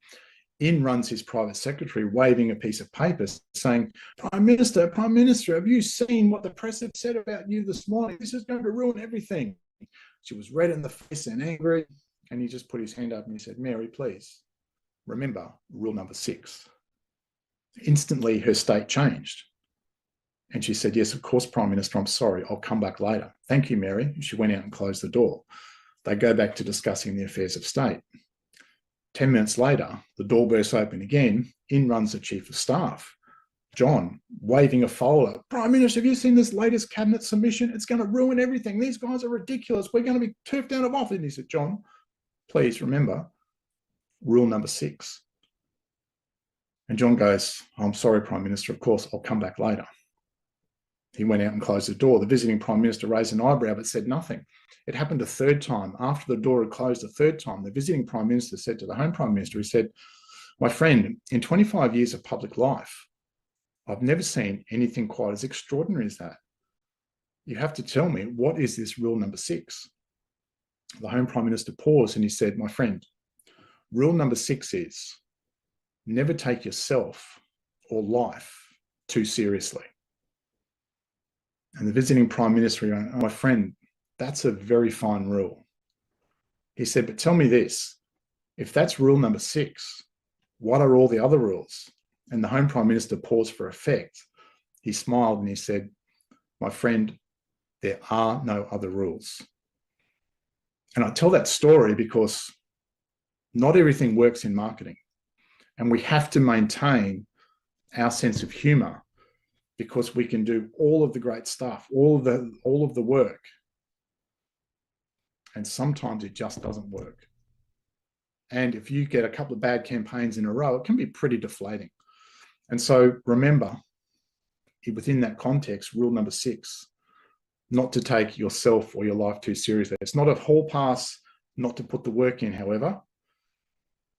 In runs his private secretary, waving a piece of paper saying, Prime Minister, have you seen what the press have said about you this morning? This is going to ruin everything. She was red in the face and angry, and he just put his hand up and he said, Mary, please remember rule number 6. Instantly, her state changed. And she said, yes, of course, Prime Minister, I'm sorry. I'll come back later. Thank you, Mary. And she went out and closed the door. They go back to discussing the affairs of state. 10 minutes later, the door bursts open again. In runs the Chief of Staff, John, waving a folder. Prime Minister, have you seen this latest cabinet submission? It's going to ruin everything. These guys are ridiculous. We're going to be turfed out of office. And he said, John, please remember rule number 6. And John goes, I'm sorry, Prime Minister, of course, I'll come back later. He went out and closed the door. The visiting Prime Minister raised an eyebrow but said nothing. It happened a third time. After the door had closed a third time, the visiting Prime Minister said to the Home Prime Minister, he said, my friend, in 25 years of public life, I've never seen anything quite as extraordinary as that. You have to tell me, what is this rule number 6? The Home Prime Minister paused and he said, my friend, rule number 6 is never take yourself or life too seriously. And the visiting Prime Minister went, oh, my friend, that's a very fine rule. He said, but tell me this, if that's rule number 6, what are all the other rules? And the Home Prime Minister paused for effect. He smiled and he said, my friend, there are no other rules. And I tell that story because not everything works in marketing. And we have to maintain our sense of humor, because we can do all of the great stuff, all of the work. And sometimes it just doesn't work. And if you get a couple of bad campaigns in a row, it can be pretty deflating. And so remember, within that context, rule number 6, not to take yourself or your life too seriously. It's not a hall pass not to put the work in, however,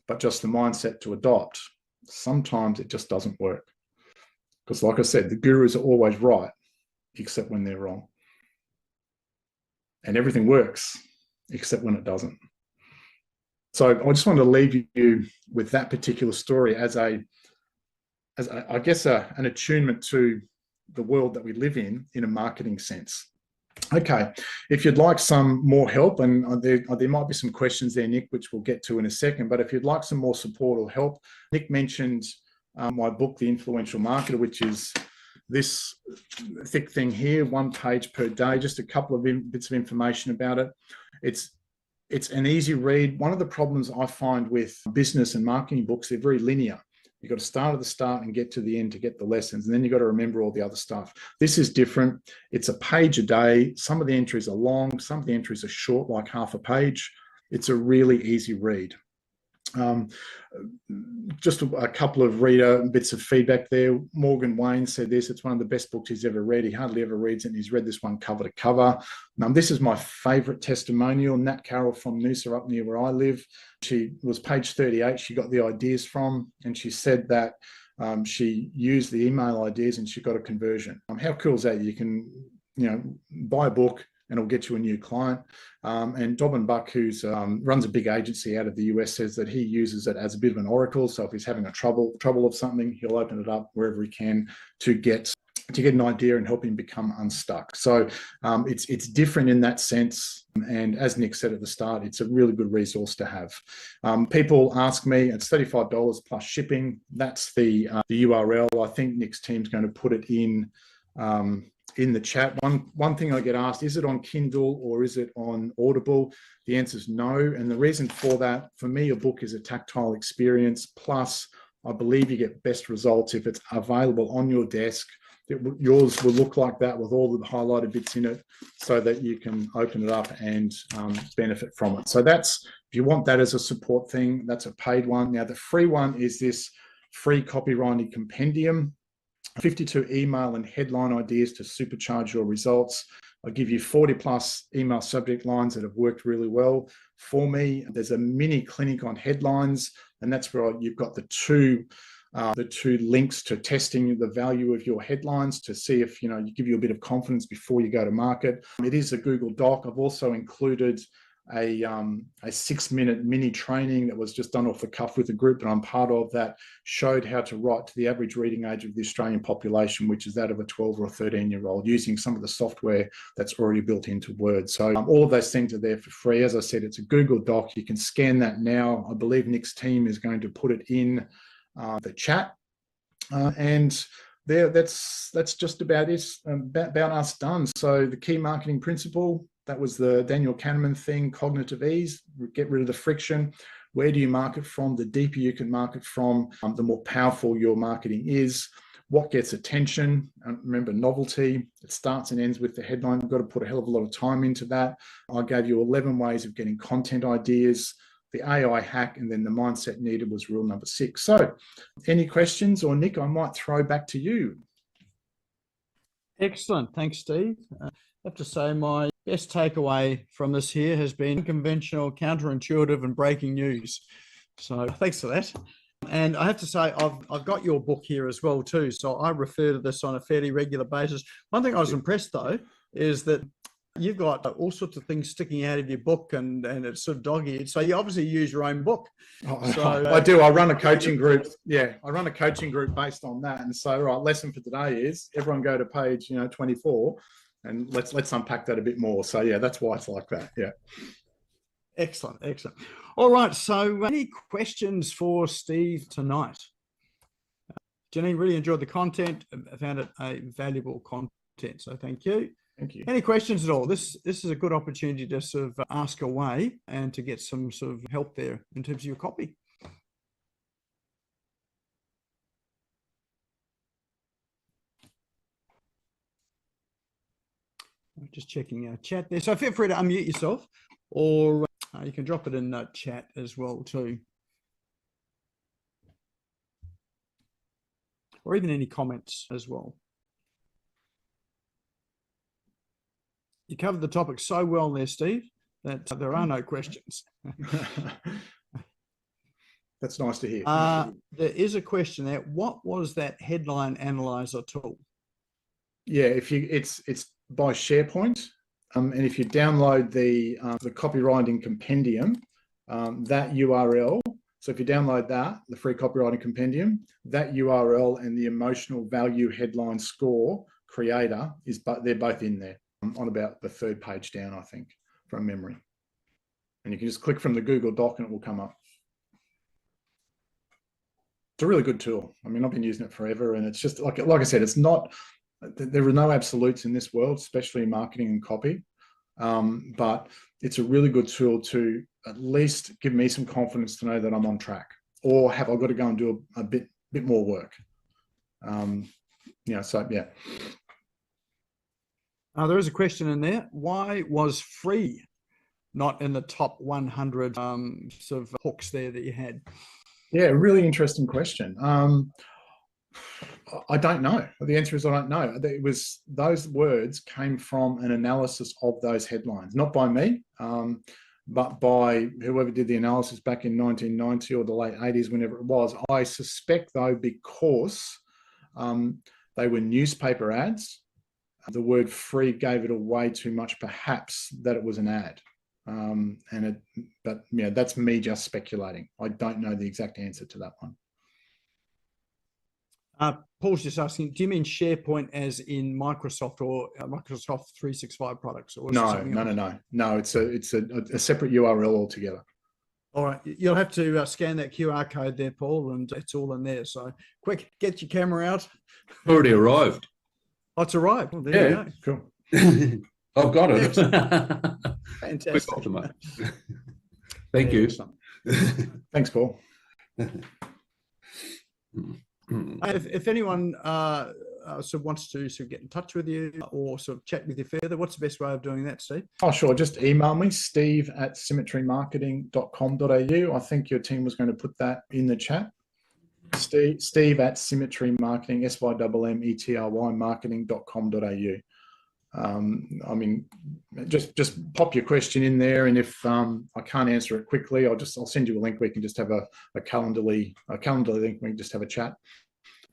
but just the mindset to adopt. Sometimes it just doesn't work. Because like I said, the gurus are always right, except when they're wrong. And everything works, except when it doesn't. So I just wanted to leave you with that particular story as I guess, an attunement to the world that we live in a marketing sense. Okay, if you'd like some more help, and there might be some questions there, Nick, which we'll get to in a second, but if you'd like some more support or help, Nick mentioned my book, The Influential Marketer, which is this thick thing here, 1 page per day, just a couple of bits of information about it. It's an easy read. One of the problems I find with business and marketing books, they're very linear. You've got to start at the start and get to the end to get the lessons. And then you've got to remember all the other stuff. This is different. It's a page a day. Some of the entries are long. Some of the entries are short, like half a page. It's a really easy read. Just a couple of reader bits of feedback there. Morgan Wayne said this: it's one of the best books he's ever read. He hardly ever reads it, and he's read this one cover to cover. This is my favorite testimonial. Nat Carroll from Noosa, up near where I live. She was page 38. She got the ideas from, and she said that she used the email ideas and she got a conversion. How cool is that? You can, buy a book and it'll get you a new client. And Dobbin Buck, who's runs a big agency out of the US, says that he uses it as a bit of an oracle. So if he's having a trouble of something, he'll open it up wherever he can to get an idea and help him become unstuck. So it's different in that sense. And as Nick said at the start, it's a really good resource to have. People ask me, it's $35 plus shipping. That's the URL. I think Nick's team's going to put it in the chat. One thing I get asked, is it on Kindle or is it on Audible? The answer is no. And the reason for that, for me, a book is a tactile experience. Plus, I believe you get best results if it's available on your desk. Yours will look like that with all the highlighted bits in it so that you can open it up and benefit from it. So that's, if you want that as a support thing, that's a paid one. Now, the free one is this free copywriting compendium. 52 email and headline ideas to supercharge your results. I'll give you 40 plus email subject lines that have worked really well for me. There's a mini clinic on headlines, and that's where you've got the two links to testing the value of your headlines to see if, you give you a bit of confidence before you go to market. It is a Google Doc. I've also included a 6-minute mini training that was just done off the cuff with a group that I'm part of that showed how to write to the average reading age of the Australian population, which is that of a 12 or a 13-year-old, using some of the software that's already built into Word. So all of those things are there for free. As I said, it's a Google Doc. You can scan that now. I believe Nick's team is going to put it in the chat. And that's just about it, about us done. So the key marketing principle, that was the Daniel Kahneman thing, cognitive ease, get rid of the friction. Where do you market from? The deeper you can market from, the more powerful your marketing is. What gets attention? Remember, novelty. It starts and ends with the headline. You've got to put a hell of a lot of time into that. I gave you 11 ways of getting content ideas, the AI hack, and then the mindset needed was rule number 6. So any questions? Or Nick, I might throw back to you. Excellent. Thanks, Steve. I have to say my best takeaway from this here has been unconventional, counterintuitive, and breaking news. So thanks for that. And I have to say, I've got your book here as well too. So I refer to this on a fairly regular basis. One thing I was impressed though is that you've got all sorts of things sticking out of your book, and it's sort of dog-eared. So you obviously use your own book. I do. I run a coaching group. Yeah, I run a coaching group based on that. And so, right, lesson for today is everyone go to page 24, and let's unpack that a bit more. So yeah, that's why it's like that. Yeah. Excellent. All right. So any questions for Steve tonight? Jenny, really enjoyed the content. I found it a valuable content. So thank you. Thank you. Any questions at all? This is a good opportunity to sort of ask away and to get some sort of help there in terms of your copy. Just checking our chat there. So feel free to unmute yourself, or you can drop it in chat as well too. Or even any comments as well. You covered the topic so well there, Steve, that there are no questions. That's nice to hear. There is a question there. What was that headline analyzer tool? Yeah, it's by SharePoint, and if you download the copywriting compendium, that URL. So if you download that, the free copywriting compendium, that URL and the emotional value headline score creator they're both in there. on about the third page down, I think, from memory. And you can just click from the Google Doc and it will come up. It's a really good tool. I mean, I've been using it forever, and it's just like I said, it's not, there are no absolutes in this world, especially in marketing and copy. But it's a really good tool to at least give me some confidence to know that I'm on track, or have I got to go and do a bit more work? So yeah. There is a question in there. Why was free not in the top 100 sort of hooks there that you had? Yeah, really interesting question. I don't know. The answer is I don't know. It was, those words came from an analysis of those headlines, not by me, but by whoever did the analysis back in 1990 or the late 80s, whenever it was. I suspect, though, because they were newspaper ads, the word free gave it away too much, perhaps, that it was an ad. But yeah, that's me just speculating. I don't know the exact answer to that one. Paul's just asking, do you mean SharePoint as in Microsoft or Microsoft 365 products? Or No. It's a separate URL altogether. All right, you'll have to scan that QR code there, Paul, and it's all in there. So quick, get your camera out. Already arrived. Oh, it's arrived. Well, there you go. Cool. I've got it. Fantastic. Thank you. Thanks, Paul. If anyone sort of wants to sort of get in touch with you or sort of chat with you further, what's the best way of doing that, Steve? Oh, sure. Just email me, steve@symmetrymarketing.com.au. I think your team was going to put that in the chat. Steve@symmetrymarketing, SYMMETRY marketing.com.au. I mean, just pop your question in there, and if I can't answer it quickly, I'll send you a link where you can just have a Calendly link. We can just have a chat.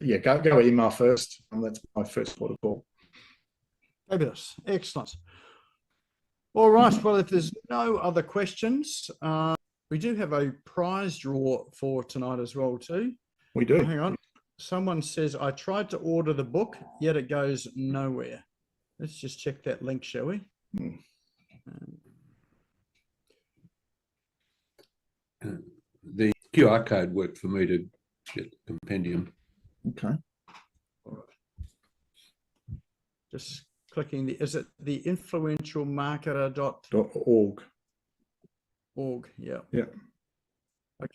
Yeah, go email first. That's my first port of call. Fabulous, excellent. All right. Well, if there's no other questions, we do have a prize draw for tonight as well too. We do. Oh, hang on. Someone says, I tried to order the book, yet it goes nowhere. Let's just check that link, shall we? The QR code worked for me to get the compendium. Okay. All right. Just clicking is it the influentialmarketer.org? Yeah. Yeah.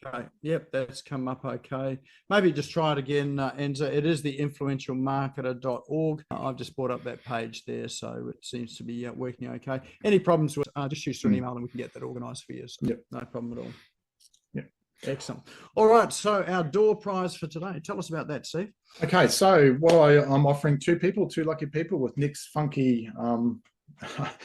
Okay. Yep, that's come up okay. Maybe just try it again, Enzo. It is the influentialmarketer.org. I've just brought up that page there, so it seems to be working okay. Any problems with just shoot us an email and we can get that organised for you. So yep. No problem at all. Yep. Excellent. All right, so our door prize for today. Tell us about that, Steve. Okay, so what I'm offering two lucky people with Nick's funky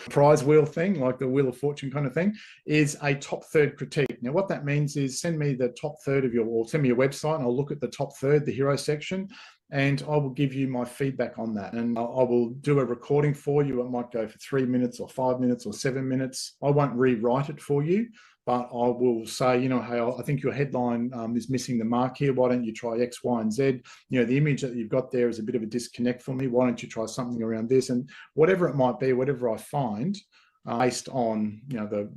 prize wheel thing, like the Wheel of Fortune kind of thing, is a top third critique. Now, what that means is send me the top third of or send me your website, and I'll look at the top third, the hero section, and I will give you my feedback on that. And I will do a recording for you. It might go for 3 minutes or 5 minutes or 7 minutes. I won't rewrite it for you, but I will say, hey, I think your headline is missing the mark here. Why don't you try X, Y, and Z? The image that you've got there is a bit of a disconnect for me. Why don't you try something around this? And whatever it might be, whatever I find, based on, the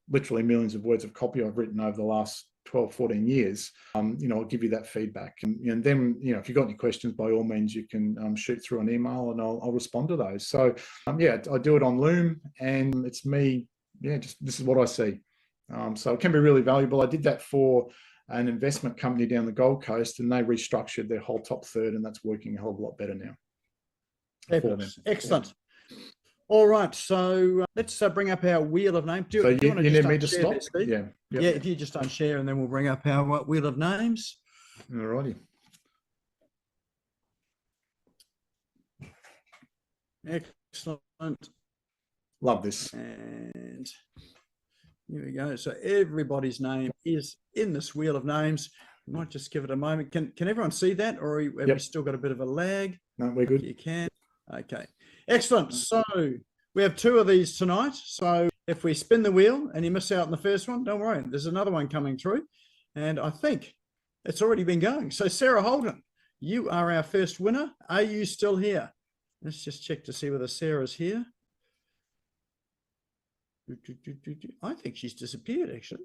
literally millions of words of copy I've written over the last 12, 14 years, I'll give you that feedback. And then, if you've got any questions, by all means, you can shoot through an email and I'll respond to those. So, I do it on Loom, and it's me. This is what I see. So it can be really valuable. I did that for an investment company down the Gold Coast, and they restructured their whole top third, and that's working a hell of a lot better now. Excellent. All right, so let's bring up our wheel of names. Do you need me to stop? This, yeah, if you just unshare, and then we'll bring up our wheel of names. All righty. Excellent. Love this. And here we go. So everybody's name is in this wheel of names. We might just give it a moment. Can everyone see that, or have we still got a bit of a lag? No, we're good. You can. Okay. Excellent. So we have two of these tonight. So if we spin the wheel and you miss out on the first one, don't worry. There's another one coming through. And I think it's already been going. So Sarah Holden, you are our first winner. Are you still here? Let's just check to see whether Sarah's here. I think she's disappeared, actually.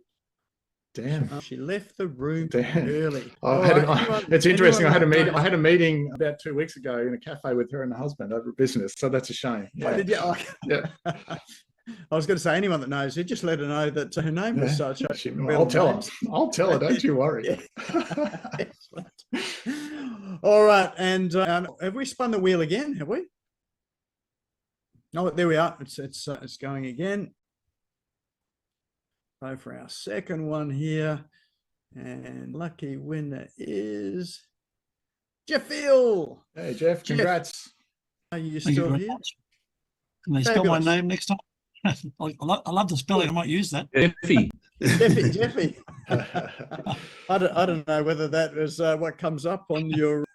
Damn. She left the room Damn. early. It's interesting. I had a meeting about 2 weeks ago in a cafe with her and her husband over business. So that's a shame. Yeah. Did you? Oh. Yeah. I was going to say, anyone that knows her, just let her know that her name was such. I'll tell her. I'll tell her. Don't you worry. All right. And have we spun the wheel again? Have we? Oh, there we are. It's going again. So for our second one here, and lucky winner is Jeff Field. Hey, Jeff, congrats. Are you still here? Can they spell my name next time? I love the spelling. I might use that. Jeffy. I don't know whether that is what comes up on your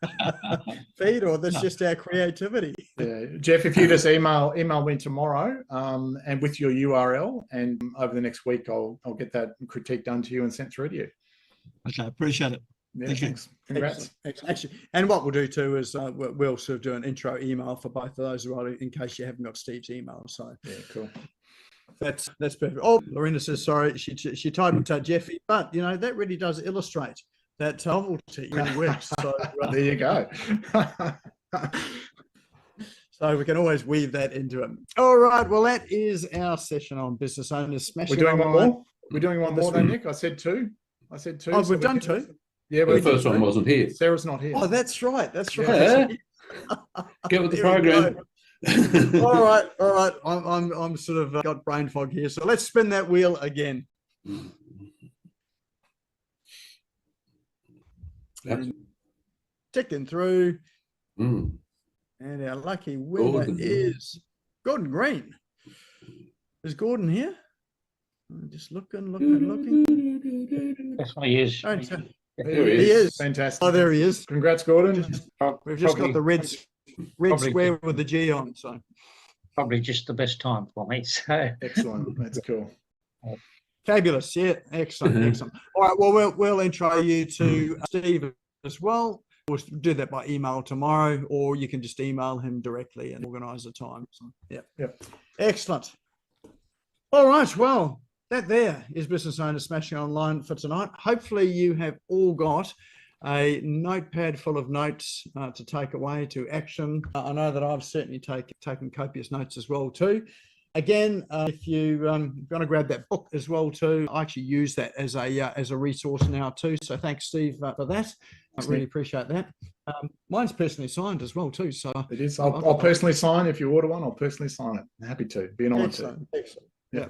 feed or that's just our creativity. Yeah. Jeff, if you just email me tomorrow and with your URL, and over the next week I'll get that critique done to you and sent through to you. Okay, appreciate it. Yeah, Thank thanks. you. Congrats. Actually, and what we'll do too is we'll sort of do an intro email for both of those, right, in case you haven't got Steve's email. So yeah, cool. That's perfect. Oh, Lorena says sorry. She typed Jeffy, but that really does illustrate that novelty really works. So there you go. So we can always weave that into it. All right. Well, that is our session on business owners smashing. We're doing one more. We're doing one more, though, Nick. I said two. Oh, so we've done two. Yeah, the first one wasn't here. Sarah's not here. Oh, that's right. That's right. Yeah. Get with the program. All right. I'm sort of got brain fog here. So let's spin that wheel again. Ticking through. And our lucky winner is Gordon Green. Is Gordon here? I'm just looking. That's why he is. There he is. Fantastic. Oh, there he is. Congrats, Gordon. We've just got the red square with the G on. So probably just the best time for me. So excellent. That's cool. Fabulous. Yeah, excellent. All right. Well, we'll intro you to Steve as well. We'll do that by email tomorrow, or you can just email him directly and organise a time. So, yeah. Excellent. All right. Well, that there is Business Owners Smashing Online for tonight. Hopefully you have all got a notepad full of notes to take away to action. I know that I've certainly taken copious notes as well too. Again, if you want to grab that book as well too, I actually use that as a resource now too. So thanks, Steve, for that. I really appreciate that. Mine's personally signed as well too. So it is. I'll personally sign if you order one. I'll personally sign it. I'm happy to. Be an honor to. Excellent. Yeah.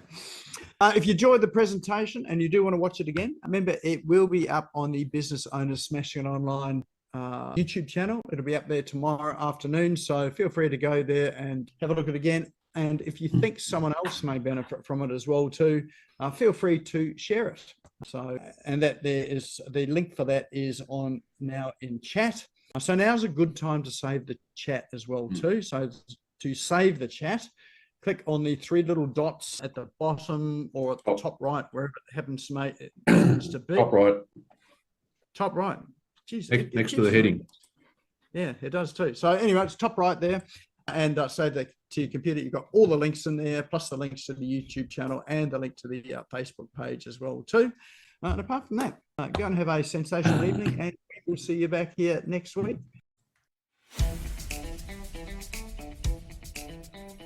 If you enjoyed the presentation and you do want to watch it again, remember it will be up on the Business Owners Smashing It Online YouTube channel. It'll be up there tomorrow afternoon. So feel free to go there and have a look at it again. And if you think someone else may benefit from it as well too, feel free to share it. So, and that there is the link for that is on now in chat. So now's a good time to save the chat as well too. So to save the chat, click on the three little dots at the bottom or at the top right, wherever it happens to be. Top right. Top right. Jeez, next to the heading. Yeah, it does too. So anyway, it's top right there. And save that to your computer. You've got all the links in there, plus the links to the YouTube channel and the link to the Facebook page as well too. And apart from that, go and have a sensational evening, and we'll see you back here next week.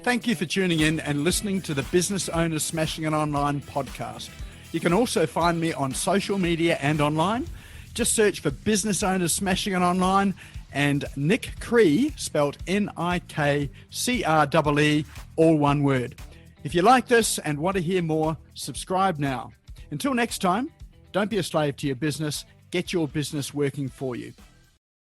Thank you for tuning in and listening to the Business Owners Smashing It Online podcast. You can also find me on social media and online. Just search for Business Owners Smashing It Online and Nick Cree, spelled Nickcree, all one word. If you like this and want to hear more, subscribe now. Until next time, don't be a slave to your business. Get your business working for you.